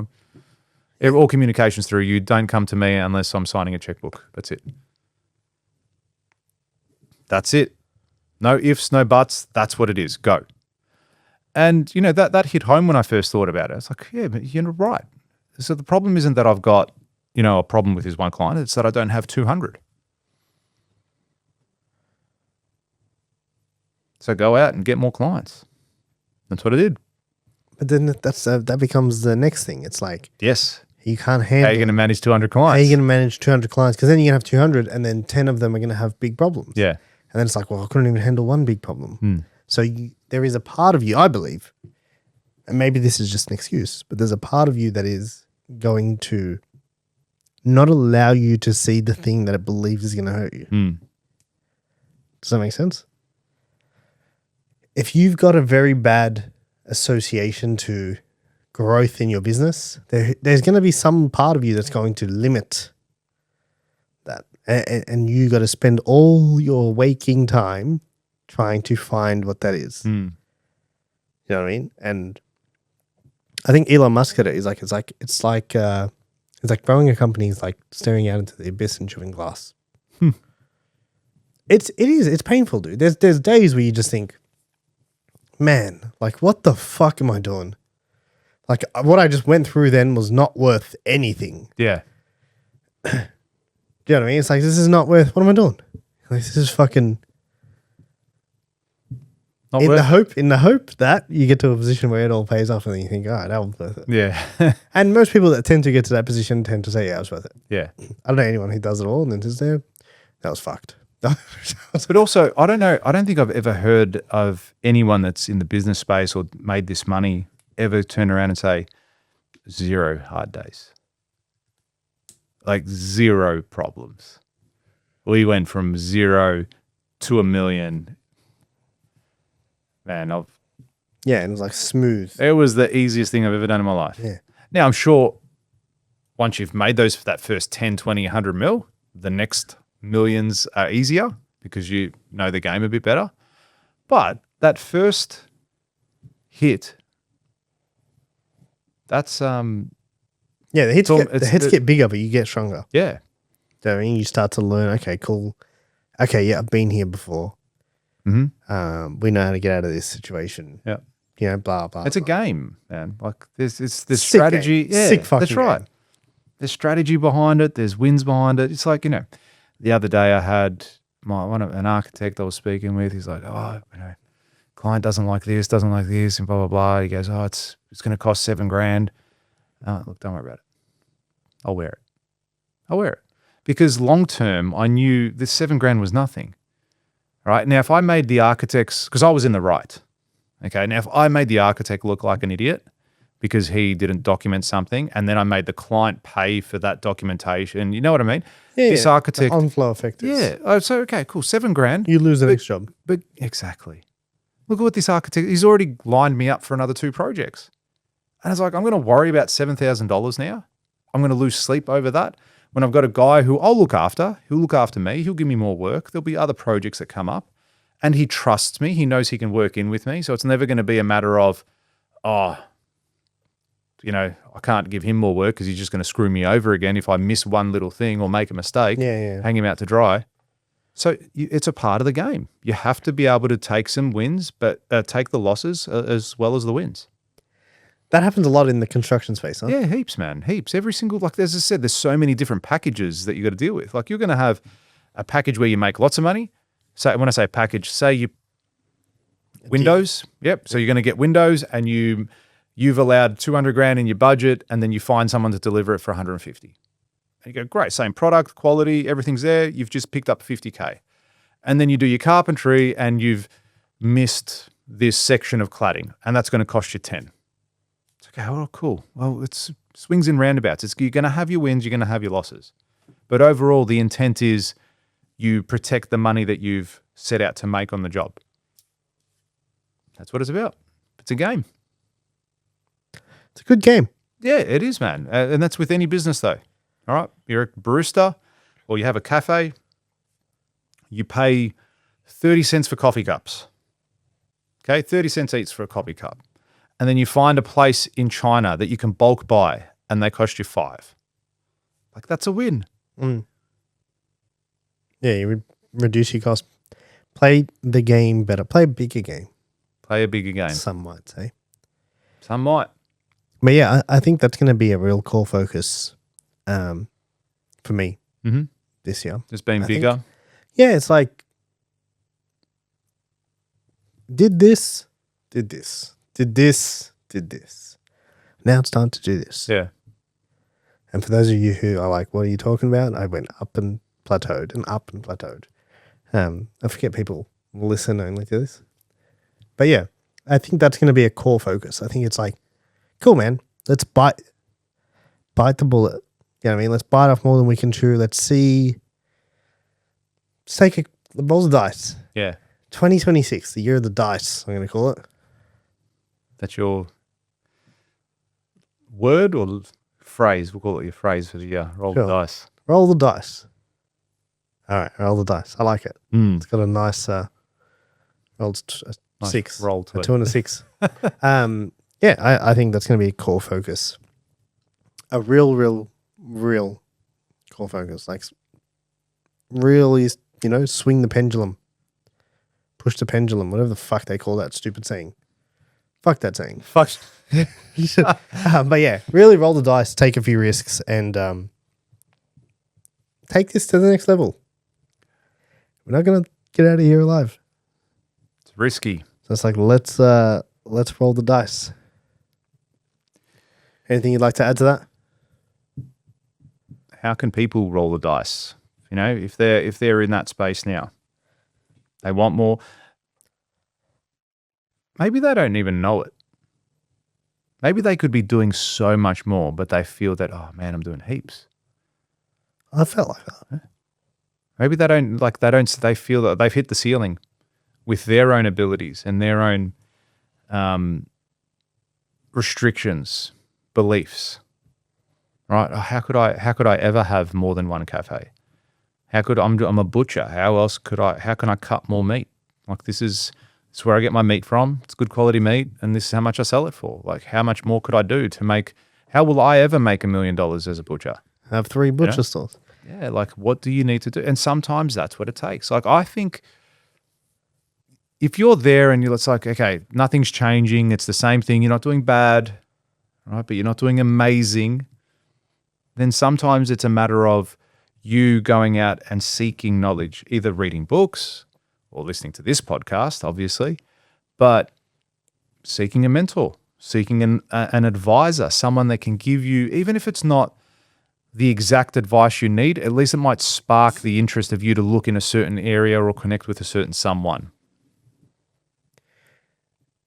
Speaker 1: them. All communications through you. Don't come to me unless I'm signing a checkbook. That's it. That's it. No ifs, no buts. That's what it is. Go. And, that hit home when I first thought about it. It's like, yeah, but you're right. So the problem isn't that I've got, a problem with this one client. It's that I don't have 200. So go out and get more clients. That's what I did.
Speaker 2: But then that becomes the next thing. It's like,
Speaker 1: yes,
Speaker 2: you can't handle.
Speaker 1: How are you going to manage 200 clients?
Speaker 2: How are you going to manage 200 clients? Because then you're going to have 200 and then 10 of them are going to have big problems.
Speaker 1: Yeah.
Speaker 2: And then it's like, well, I couldn't even handle one big problem. So there is a part of you, I believe, and maybe this is just an excuse, but there's a part of you that is going to not allow you to see the thing that it believes is going to hurt you. Does that make sense? If you've got a very bad association to growth in your business, there's going to be some part of you that's going to limit that. And you got to spend all your waking time trying to find what that is. You know what I mean? And I think Elon Musk said it. It's like growing a company is like staring out into the abyss and chewing glass. It's painful, dude. There's days where you just think, man, what the fuck am I doing? What I just went through then was not worth anything.
Speaker 1: Yeah.
Speaker 2: Do you know what I mean? It's like, this is not worth, what am I doing? This is fucking... In the hope that you get to a position where it all pays off and then you think, all right, that was worth it.
Speaker 1: Yeah.
Speaker 2: And most people that tend to get to that position tend to say, yeah, it was worth it.
Speaker 1: Yeah.
Speaker 2: I don't know anyone who does it all and then says, there, that was fucked.
Speaker 1: But also, I don't know, I don't think I've ever heard of anyone that's in the business space or made this money ever turn around and say, 0 hard days. 0 problems. We went from 0 to $1 million. man,
Speaker 2: Yeah, and it was like smooth.
Speaker 1: it was the easiest thing I've ever done in my life.
Speaker 2: Yeah.
Speaker 1: Now, I'm sure once you've made that first 10, 20, 100 mil, the next millions are easier because you know the game a bit better. But that first hit, that's
Speaker 2: Yeah, the hits get bigger, but you get stronger.
Speaker 1: yeah.
Speaker 2: So, I mean, you start to learn, okay, cool. Okay, yeah, I've been here before.
Speaker 1: Mm-hmm.
Speaker 2: We know how to get out of this situation.
Speaker 1: Yeah.
Speaker 2: You know, blah, blah.
Speaker 1: It's a
Speaker 2: blah.
Speaker 1: game, man. Like there's
Speaker 2: Sick
Speaker 1: strategy.
Speaker 2: game.
Speaker 1: Yeah,
Speaker 2: Sick fucking
Speaker 1: that's right.
Speaker 2: game.
Speaker 1: There's strategy behind it. There's wins behind it. It's like, the other day I had an architect I was speaking with. He's like, client doesn't like this, and blah, blah, blah. He goes, it's going to cost $7,000. Look, don't worry about it. I'll wear it. Because long term, I knew this $7,000 was nothing. Right? Now, if I made the architects, because I was in the right. Okay. Now, if I made the architect look like an idiot because he didn't document something, and then I made the client pay for that documentation, you know what I mean?
Speaker 2: Yeah,
Speaker 1: this architect.
Speaker 2: the on-flow effect.
Speaker 1: Yeah. Oh, so, okay, cool. $7,000.
Speaker 2: You lose the next job.
Speaker 1: But exactly. Look at what this architect, he's already lined me up for another 2 projects. And I was like, I'm going to worry about $7,000 now. I'm going to lose sleep over that. When I've got a guy who I'll look after, he'll look after me, he'll give me more work. There'll be other projects that come up. And he trusts me. He knows he can work in with me. So it's never going to be a matter of, I can't give him more work because he's just going to screw me over again if I miss one little thing or make a mistake.
Speaker 2: Yeah.
Speaker 1: Hang him out to dry. So it's a part of the game. You have to be able to take some wins, but take the losses as well as the wins.
Speaker 2: That happens a lot in the construction space, huh?
Speaker 1: Yeah, heaps, man. Heaps. Every single, like as I said, there's so many different packages that you got to deal with. Like you're going to have a package where you make lots of money. So when I say package, say Windows. Yep. So you're going to get Windows and you've allowed $200,000 in your budget, and then you find someone to deliver it for 150. And you go, great, same product, quality, everything's there. You've just picked up 50K. And then you do your carpentry and you've missed this section of cladding, and that's going to cost you 10. It's okay, oh, cool. Well, it's swings and roundabouts. You're going to have your wins, you're going to have your losses. But overall, the intent is you protect the money that you've set out to make on the job. That's what it's about. It's a game.
Speaker 2: It's a good game.
Speaker 1: Yeah, it is, man. And that's with any business, though. All right? You're a barista or you have a cafe. You pay 30 cents for coffee cups. Okay? 30 cents each for a coffee cup. And then you find a place in China that you can bulk buy and they cost you $5. Like, that's a win.
Speaker 2: Mm. Yeah, you reduce your cost. Play the game better. Play a bigger game.
Speaker 1: Play a bigger game.
Speaker 2: Some might say.
Speaker 1: Some might.
Speaker 2: But yeah, I think that's going to be a real core focus for me this year.
Speaker 1: Just being bigger.
Speaker 2: Yeah, it's like, did this. Now it's time to do this.
Speaker 1: Yeah.
Speaker 2: And for those of you who are like, what are you talking about? I went up and plateaued and up and plateaued. I forget people listen only to this. But yeah, I think that's going to be a core focus. I think it's like, cool, man. Let's bite the bullet. You know what I mean? Let's bite off more than we can chew. Let's see. Let's take the rolls of dice.
Speaker 1: Yeah.
Speaker 2: 2026, the year of the dice, I'm going to call it.
Speaker 1: That's your word or phrase? We'll call it your phrase for the year. Roll the dice.
Speaker 2: Roll the dice. All right, roll the dice. I like it. It's got a nice rolled
Speaker 1: Nice
Speaker 2: 6.
Speaker 1: roll to
Speaker 2: a
Speaker 1: it.
Speaker 2: 2 and a 6. Yeah, I think that's going to be a core focus. A real core focus. Like, really, swing the pendulum. Push the pendulum. Whatever the fuck they call that stupid saying. Fuck that saying.
Speaker 1: Fuck.
Speaker 2: But yeah, really roll the dice, take a few risks, and take this to the next level. We're not going to get out of here alive.
Speaker 1: It's risky.
Speaker 2: So it's like, let's roll the dice. Anything you'd like to add to that?
Speaker 1: How can people roll the dice? If they're in that space now, they want more. Maybe they don't even know it. Maybe they could be doing so much more, but they feel that, oh man, I'm doing heaps.
Speaker 2: I felt like that.
Speaker 1: Maybe they feel that they've hit the ceiling with their own abilities and their own restrictions, beliefs, right? How could I ever have more than one cafe? I'm a butcher. How can I cut more meat? Like this is where I get my meat from. It's good quality meat, and this is how much I sell it for. Like how much more could I do to make? How will I ever make $1 million as a butcher?
Speaker 2: Have 3 butcher stores.
Speaker 1: Yeah, like what do you need to do? And sometimes that's what it takes. Like I think if you're there and it's like, okay, nothing's changing, it's the same thing, you're not doing bad, right? But you're not doing amazing, then sometimes it's a matter of you going out and seeking knowledge, either reading books or listening to this podcast, obviously, but seeking a mentor, seeking an advisor, someone that can give you, even if it's not the exact advice you need, at least it might spark the interest of you to look in a certain area or connect with a certain someone.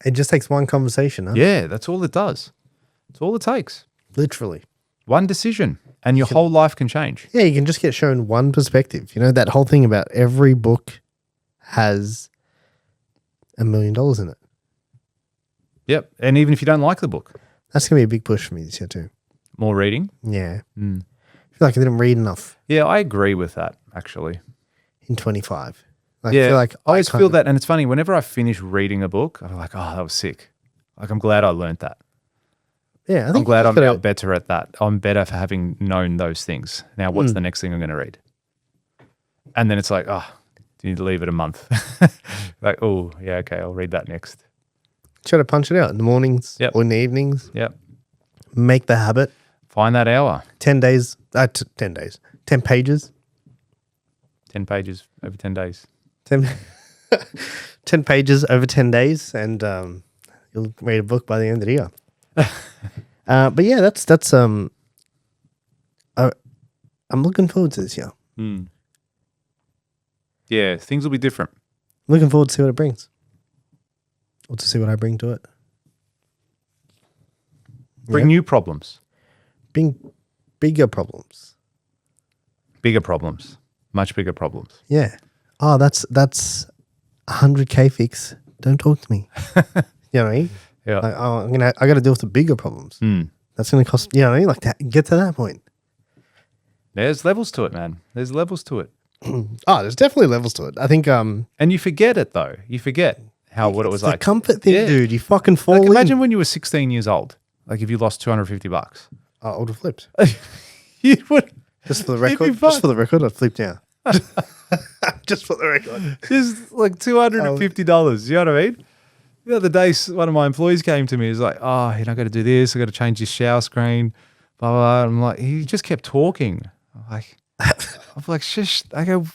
Speaker 2: It just takes one conversation, huh?
Speaker 1: Yeah, that's all it does. That's all it takes.
Speaker 2: Literally.
Speaker 1: One decision and your whole life can change.
Speaker 2: Yeah, you can just get shown one perspective. You know, that whole thing about every book has $1 million in it.
Speaker 1: Yep. And even if you don't like the book.
Speaker 2: That's going to be a big push for me this year too.
Speaker 1: More reading?
Speaker 2: Yeah. I feel like I didn't read enough
Speaker 1: Yeah, I agree with that, actually.
Speaker 2: in 25. Like,
Speaker 1: Yeah,
Speaker 2: I feel like
Speaker 1: I always
Speaker 2: can't-
Speaker 1: feel that. And it's funny, whenever I finish reading a book, I'm like, oh, that was sick. Like, I'm glad I learned that.
Speaker 2: Yeah, I
Speaker 1: I'm
Speaker 2: think
Speaker 1: glad
Speaker 2: you
Speaker 1: I'm
Speaker 2: gotta-
Speaker 1: now better at that. I'm better for having known those things. Now, what's the next thing I'm going to read? And then it's like, oh, do you need to leave it a month? Like, oh, yeah, okay, I'll read that next.
Speaker 2: Try to punch it out in the mornings
Speaker 1: Yep.
Speaker 2: or in the evenings.
Speaker 1: Yep.
Speaker 2: Make the habit.
Speaker 1: Find that hour.
Speaker 2: 10 days. 10 days. 10 pages.
Speaker 1: 10 pages over 10 days.
Speaker 2: 10, 10 pages over 10 days, and you'll read a book by the end of the year. But yeah, that's I'm looking forward to this year.
Speaker 1: Yeah, things will be different.
Speaker 2: Looking forward to see what it brings, or to see what I bring to it.
Speaker 1: Bring new problems,
Speaker 2: Bring bigger problems.
Speaker 1: bigger problems, much bigger problems.
Speaker 2: Yeah. Oh, that's 100K fix. Don't talk to me. You know what I mean?
Speaker 1: Yeah.
Speaker 2: Like, oh, I got to deal with the bigger problems. That's going to cost. You know what I mean? Like that. Get to that point.
Speaker 1: There's levels to it, man. There's levels to it.
Speaker 2: Oh, there's definitely levels to it. I think
Speaker 1: And you forget it, though. You forget what it was
Speaker 2: the
Speaker 1: like.
Speaker 2: comfort thing,
Speaker 1: Yeah.
Speaker 2: dude. You fucking fall
Speaker 1: Like,
Speaker 2: in.
Speaker 1: imagine when you were 16 years old. Like, if you lost $250.
Speaker 2: I would have flipped.
Speaker 1: You would
Speaker 2: Just for the
Speaker 1: You'd be
Speaker 2: record.
Speaker 1: fucked.
Speaker 2: Just for the record, I flipped out. Just for the record.
Speaker 1: just like $250. You know what I mean? The other day, one of my employees came to me. He was like, oh, I got to do this. I got to change this shower screen. Blah, blah, blah. I'm like, he just kept talking. I'm like, shush. I go,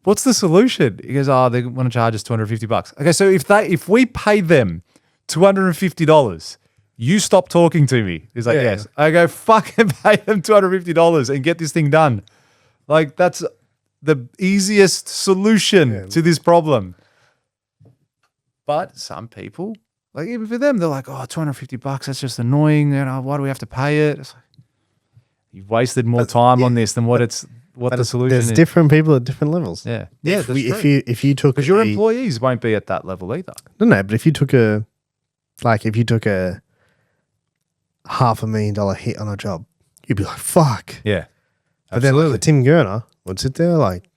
Speaker 1: what's the solution? He goes, oh, they want to charge us $250. Okay, so if we paid them $250, you stop talking to me. He's like,
Speaker 2: Yeah.
Speaker 1: yes. I go, fucking pay them $250 and get this thing done. Like, that's the easiest solution to this problem. But some people, like even for them, they're like, oh, $250, that's just annoying. You know, why do we have to pay it? It's like, you've wasted more time on this than what the solution
Speaker 2: There's
Speaker 1: is.
Speaker 2: different people at different levels.
Speaker 1: Yeah. Yeah,
Speaker 2: If you took
Speaker 1: because your employees won't be at that level either.
Speaker 2: No, but if you took a $500,000 hit on a job, you'd be like, fuck.
Speaker 1: Yeah.
Speaker 2: But then like, Tim Gurner would sit there like,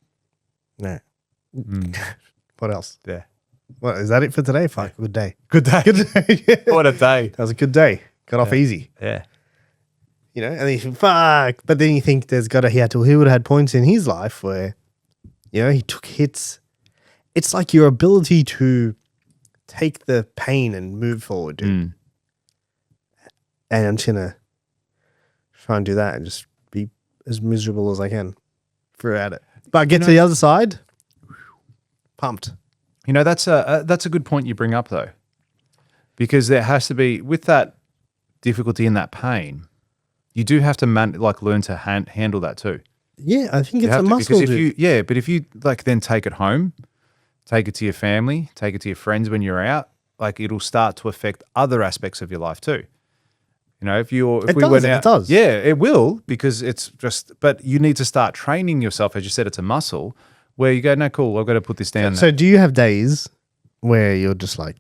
Speaker 2: no. What else?
Speaker 1: Yeah.
Speaker 2: What is that it for today? Fuck, good day.
Speaker 1: Good day.
Speaker 2: Good day. Yeah.
Speaker 1: What a day.
Speaker 2: That was a good day. Got off easy.
Speaker 1: Yeah.
Speaker 2: You know, and then you think, fuck. But then you think he would have had points in his life where, you know, he took hits. It's like your ability to take the pain and move forward, dude. And I'm just gonna try and do that and just be as miserable as I can throughout it. But get to the other side, pumped.
Speaker 1: You know, that's a good point you bring up though, because there has to be, with that difficulty and that pain, you do have to learn to handle that too.
Speaker 2: Yeah, I think
Speaker 1: You
Speaker 2: it's
Speaker 1: have
Speaker 2: a
Speaker 1: to,
Speaker 2: muscle,
Speaker 1: because
Speaker 2: dude.
Speaker 1: but if you like then take it home, take it to your family, take it to your friends when you're out, like it'll start to affect other aspects of your life too. You know, if we went out,
Speaker 2: it does.
Speaker 1: Yeah, it will, because it's just. But you need to start training yourself, as you said, it's a muscle where you go, no, cool, I've got to put this down.
Speaker 2: So do you have days where you're just like,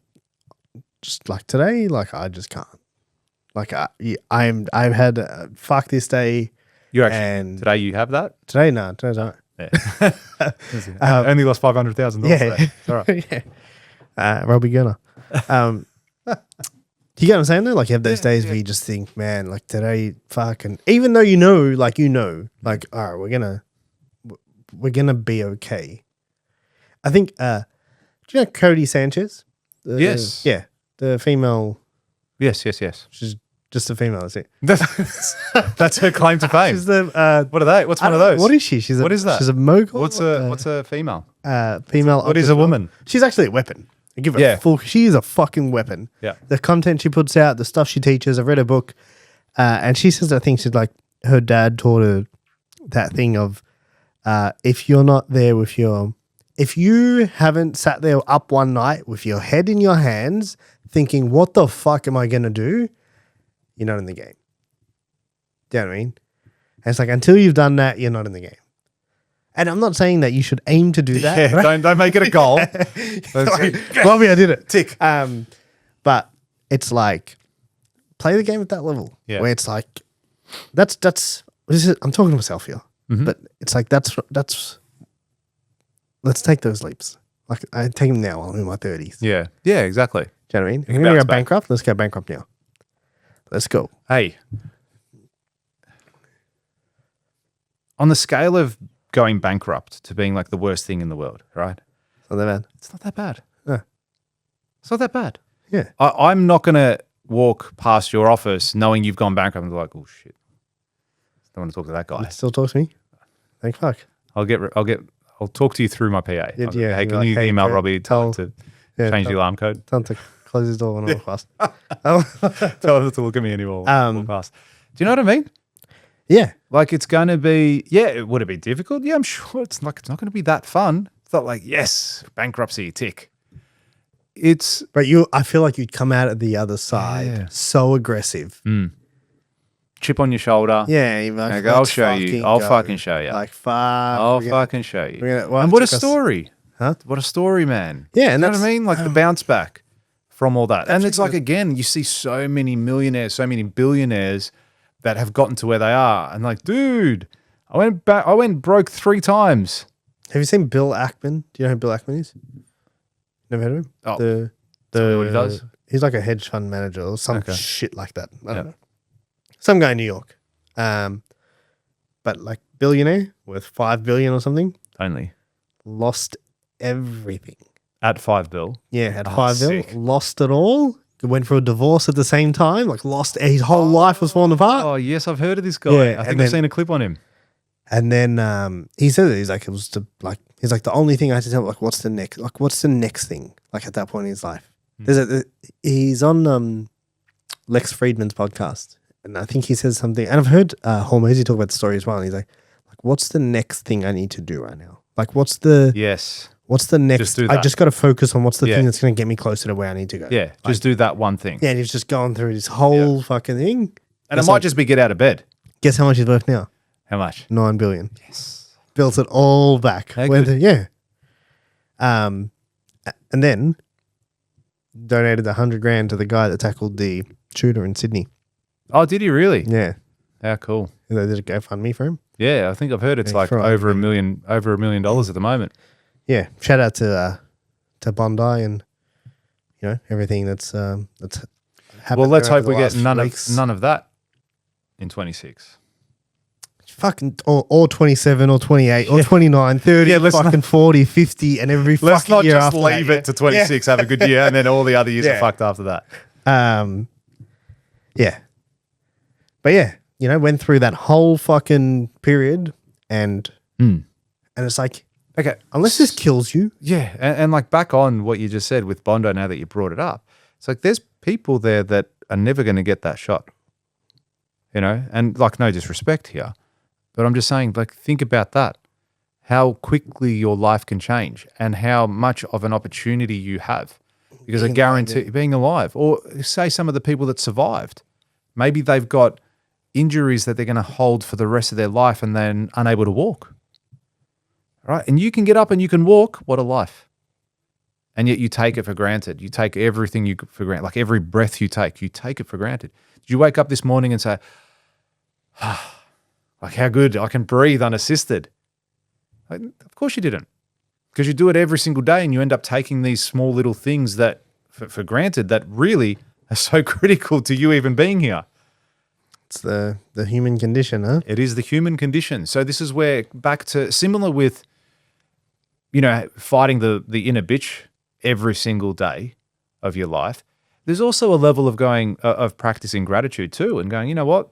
Speaker 2: just like today, like I just can't. Like I've had fuck this day.
Speaker 1: You actually
Speaker 2: And
Speaker 1: today you have that?
Speaker 2: Today, no, today's all right.
Speaker 1: Yeah. Only lost $500,000 today. It's all right.
Speaker 2: Yeah. Robbie Gunner. You get what I'm saying though? Like you have those days where you just think, man, like today, fucking, even though like all right, we're gonna be okay. I think, do you know Cody Sanchez?
Speaker 1: Yes.
Speaker 2: Yeah, the female.
Speaker 1: Yes.
Speaker 2: She's just a female. That's it.
Speaker 1: That's her claim to fame.
Speaker 2: She's the.
Speaker 1: What are they? What's one of those?
Speaker 2: What is she?
Speaker 1: What is that?
Speaker 2: She's a mogul.
Speaker 1: What's a female?
Speaker 2: Female.
Speaker 1: What is a woman?
Speaker 2: She's actually a weapon. I give her full. She is a fucking weapon.
Speaker 1: Yeah.
Speaker 2: The content she puts out, the stuff she teaches. I've read her book, and she says I think she's like her dad taught her that thing of if you're not there with if you haven't sat there up one night with your head in your hands thinking, what the fuck am I going to do? You're not in the game. Do you know what I mean? And it's like, until you've done that, you're not in the game. And I'm not saying that you should aim to do that.
Speaker 1: Yeah, right? don't make it a goal.
Speaker 2: Bobby, I did it.
Speaker 1: Tick.
Speaker 2: But it's like, play the game at that level.
Speaker 1: Yeah.
Speaker 2: Where it's like, I'm talking to myself here.
Speaker 1: Mm-hmm.
Speaker 2: But it's like, let's take those leaps. Like I take them now while I'm in my 30s.
Speaker 1: Yeah. Yeah, exactly.
Speaker 2: Do you know what I mean?
Speaker 1: can
Speaker 2: We're going to
Speaker 1: bounce
Speaker 2: go
Speaker 1: back.
Speaker 2: bankrupt. Let's go bankrupt now. Let's go.
Speaker 1: Hey. On the scale of going bankrupt to being like the worst thing in the world, right?
Speaker 2: Not that bad.
Speaker 1: It's not that bad.
Speaker 2: No.
Speaker 1: It's not that bad.
Speaker 2: Yeah.
Speaker 1: I'm not going to walk past your office knowing you've gone bankrupt and be like, oh shit. Don't want to talk to that guy.
Speaker 2: Still talk to me? Thank fuck.
Speaker 1: I'll talk to you through my PA.
Speaker 2: Yeah,
Speaker 1: Hey,
Speaker 2: you're
Speaker 1: can
Speaker 2: like,
Speaker 1: you
Speaker 2: hey,
Speaker 1: email
Speaker 2: Kurt,
Speaker 1: Robbie to change the alarm code?
Speaker 2: Tell him to close his door when I walk past.
Speaker 1: Tell him not to look at me anymore. Walk past. Do you know what I mean?
Speaker 2: Yeah.
Speaker 1: Like it's going to be, would it be difficult? Yeah, I'm sure it's not going to be that fun. It's not like, yes, bankruptcy, tick.
Speaker 2: But I feel like you'd come out at the other side so aggressive.
Speaker 1: Chip on your shoulder.
Speaker 2: Yeah. You're like,
Speaker 1: I'll show you. I'll fucking show you.
Speaker 2: Like, fuck.
Speaker 1: I'll fucking show you.
Speaker 2: Well,
Speaker 1: And what a story.
Speaker 2: Huh?
Speaker 1: What a story, man.
Speaker 2: Yeah. And
Speaker 1: You know what I mean? Like the bounce back from all that. And it's like, again, you see so many millionaires, so many billionaires that have gotten to where they are. And like, dude, I went broke 3 times.
Speaker 2: Have you seen Bill Ackman? Do you know who Bill Ackman is? Never heard of him?
Speaker 1: Oh,
Speaker 2: the
Speaker 1: tell me what he does.
Speaker 2: He's like a hedge fund manager or some
Speaker 1: Okay.
Speaker 2: shit like that. I don't know. Some guy in New York. But like billionaire worth 5 billion or something.
Speaker 1: Only.
Speaker 2: Lost everything.
Speaker 1: At 5 bill.
Speaker 2: Yeah, had
Speaker 1: Oh,
Speaker 2: 5
Speaker 1: sick.
Speaker 2: bill. Lost it all. Went for a divorce at the same time. Like lost his whole life was falling apart.
Speaker 1: Oh, yes, I've heard of this guy.
Speaker 2: Yeah,
Speaker 1: I
Speaker 2: and
Speaker 1: think
Speaker 2: then-
Speaker 1: I've seen a clip on him.
Speaker 2: And then he said that he's like, it was he's like, the only thing I had to tell, like, what's the next thing? Like at that point in his life. He's on Lex Friedman's podcast. And I think he says something, and I've heard Hormozy talk about the story as well. And he's like, what's the next thing I need to do right now? Like, what's the next?
Speaker 1: Just do
Speaker 2: I
Speaker 1: that.
Speaker 2: just got to focus on what's the
Speaker 1: Yeah.
Speaker 2: thing that's going to get me closer to where I need to go.
Speaker 1: Yeah, just do that one thing.
Speaker 2: Yeah, and he's just going through this whole fucking thing.
Speaker 1: And it might just be get out of bed.
Speaker 2: Guess how much he's worth now?
Speaker 1: How much?
Speaker 2: 9 billion.
Speaker 1: Yes.
Speaker 2: Built it all back.
Speaker 1: How
Speaker 2: Went
Speaker 1: good.
Speaker 2: yeah. And then donated 100 grand to the guy that tackled the shooter in Sydney.
Speaker 1: Oh, did he really?
Speaker 2: Yeah.
Speaker 1: How cool.
Speaker 2: And they did a GoFundMe for him.
Speaker 1: Yeah, I think I've heard it's
Speaker 2: Yeah,
Speaker 1: like
Speaker 2: for
Speaker 1: over $1 million at the moment.
Speaker 2: Yeah. Shout out to Bondi and everything that's happened.
Speaker 1: Well, let's
Speaker 2: there over
Speaker 1: hope we
Speaker 2: the
Speaker 1: get
Speaker 2: last weeks.
Speaker 1: none of that in 26.
Speaker 2: Fucking or 27 or 28 or 29, 30,
Speaker 1: Yeah, let's
Speaker 2: fucking 40, 50 and every
Speaker 1: Let's
Speaker 2: fucking
Speaker 1: not
Speaker 2: year
Speaker 1: just
Speaker 2: after
Speaker 1: leave
Speaker 2: that,
Speaker 1: it to 26, have a good year, and then all the other years are
Speaker 2: Yeah.
Speaker 1: fucked after that.
Speaker 2: Yeah. But yeah, went through that whole fucking period and it's like,
Speaker 1: Okay.
Speaker 2: unless this kills you.
Speaker 1: Yeah, and like back on what you just said with Bondo, now that you brought it up, it's like there's people there that are never going to get that shot, and like no disrespect here, but I'm just saying, like, think about that, how quickly your life can change and how much of an opportunity you have, because I guarantee being alive, or say some of the people that survived, maybe they've got injuries that they're going to hold for the rest of their life and then unable to walk. Right. And you can get up and you can walk. What a life. And yet you take it for granted. You take everything for granted. Like every breath you take it for granted. Did you wake up this morning and say, like how good I can breathe unassisted? Like, of course you didn't. Because you do it every single day and you end up taking these small little things that for granted that really are so critical to you even being here.
Speaker 2: It's the human condition, huh?
Speaker 1: It is the human condition. So this is where back to similar with, fighting the inner bitch every single day of your life. There's also a level of of practicing gratitude too and going, you know what,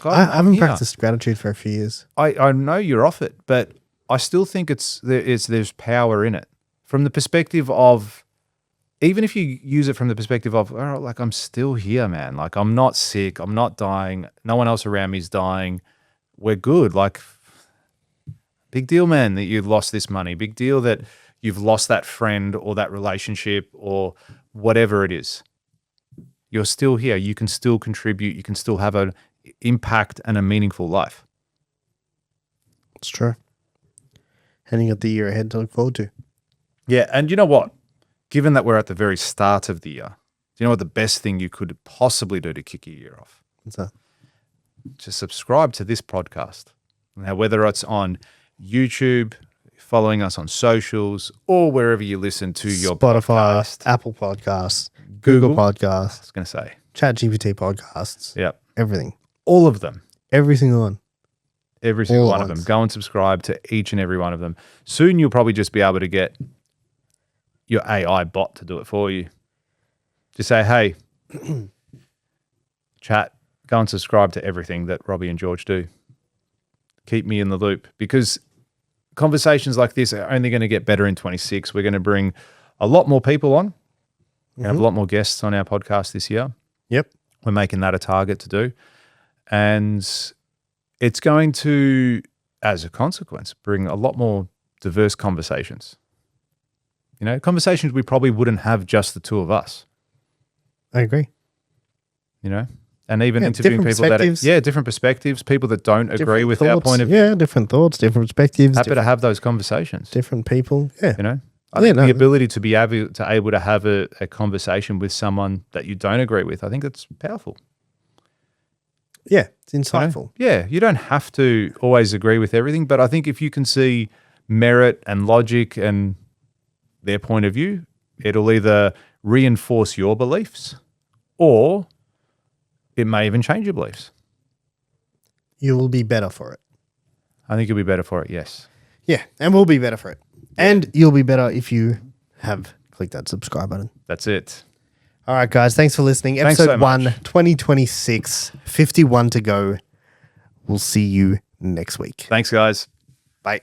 Speaker 2: I haven't practiced gratitude for a few years.
Speaker 1: I know you're off it, but I still think there's power in it from the perspective of, even if you use it from the perspective of, oh, like I'm still here, man. Like I'm not sick. I'm not dying. No one else around me is dying. We're good. Like big deal, man, that you lost this money. Big deal that you've lost that friend or that relationship or whatever it is. You're still here. You can still contribute. You can still have an impact and a meaningful life.
Speaker 2: It's true. And you got the year ahead to look forward to.
Speaker 1: Yeah. And you know what? Given that we're at the very start of the year, do you know what the best thing you could possibly do to kick your year off?
Speaker 2: What's that?
Speaker 1: Just subscribe to this podcast. Now, whether it's on YouTube, following us on socials, or wherever you listen to your
Speaker 2: Spotify,
Speaker 1: podcast.
Speaker 2: Apple Podcasts, Google
Speaker 1: I
Speaker 2: Podcasts,
Speaker 1: was going to say.
Speaker 2: ChatGPT podcasts.
Speaker 1: Yep.
Speaker 2: Everything.
Speaker 1: All of them.
Speaker 2: Every single one.
Speaker 1: Every single
Speaker 2: All
Speaker 1: one of them. Go and subscribe to each and every one of them. Soon you'll probably just be able to get your AI bot to do it for you. Just say, hey, chat, go and subscribe to everything that Robbie and George do. Keep me in the loop, because conversations like this are only going to get better in 26. We're going to bring a lot more people on. We have a lot more guests on our podcast this year.
Speaker 2: Yep.
Speaker 1: We're making that a target to do. And it's going to, as a consequence, bring a lot more diverse conversations. Conversations we probably wouldn't have just the two of us.
Speaker 2: I agree.
Speaker 1: And even interviewing people different perspectives, people that don't agree with our point of view.
Speaker 2: Yeah, different thoughts, different perspectives.
Speaker 1: Happy to have those conversations.
Speaker 2: Different people. Yeah.
Speaker 1: I think the ability to be able to have a conversation with someone that you don't agree with, I think that's powerful.
Speaker 2: Yeah, it's insightful.
Speaker 1: Yeah, you don't have to always agree with everything, but I think if you can see merit and logic and their point of view, it'll either reinforce your beliefs or it may even change your beliefs.
Speaker 2: You will be better for it.
Speaker 1: I think you'll be better for it, yes.
Speaker 2: Yeah, and we'll be better for it. And you'll be better if you have clicked that subscribe button.
Speaker 1: That's it.
Speaker 2: All right, guys. Thanks for listening.
Speaker 1: Thanks
Speaker 2: Episode
Speaker 1: so
Speaker 2: 1,
Speaker 1: much.
Speaker 2: 2026, 51 to go. We'll see you next week.
Speaker 1: Thanks, guys.
Speaker 2: Bye.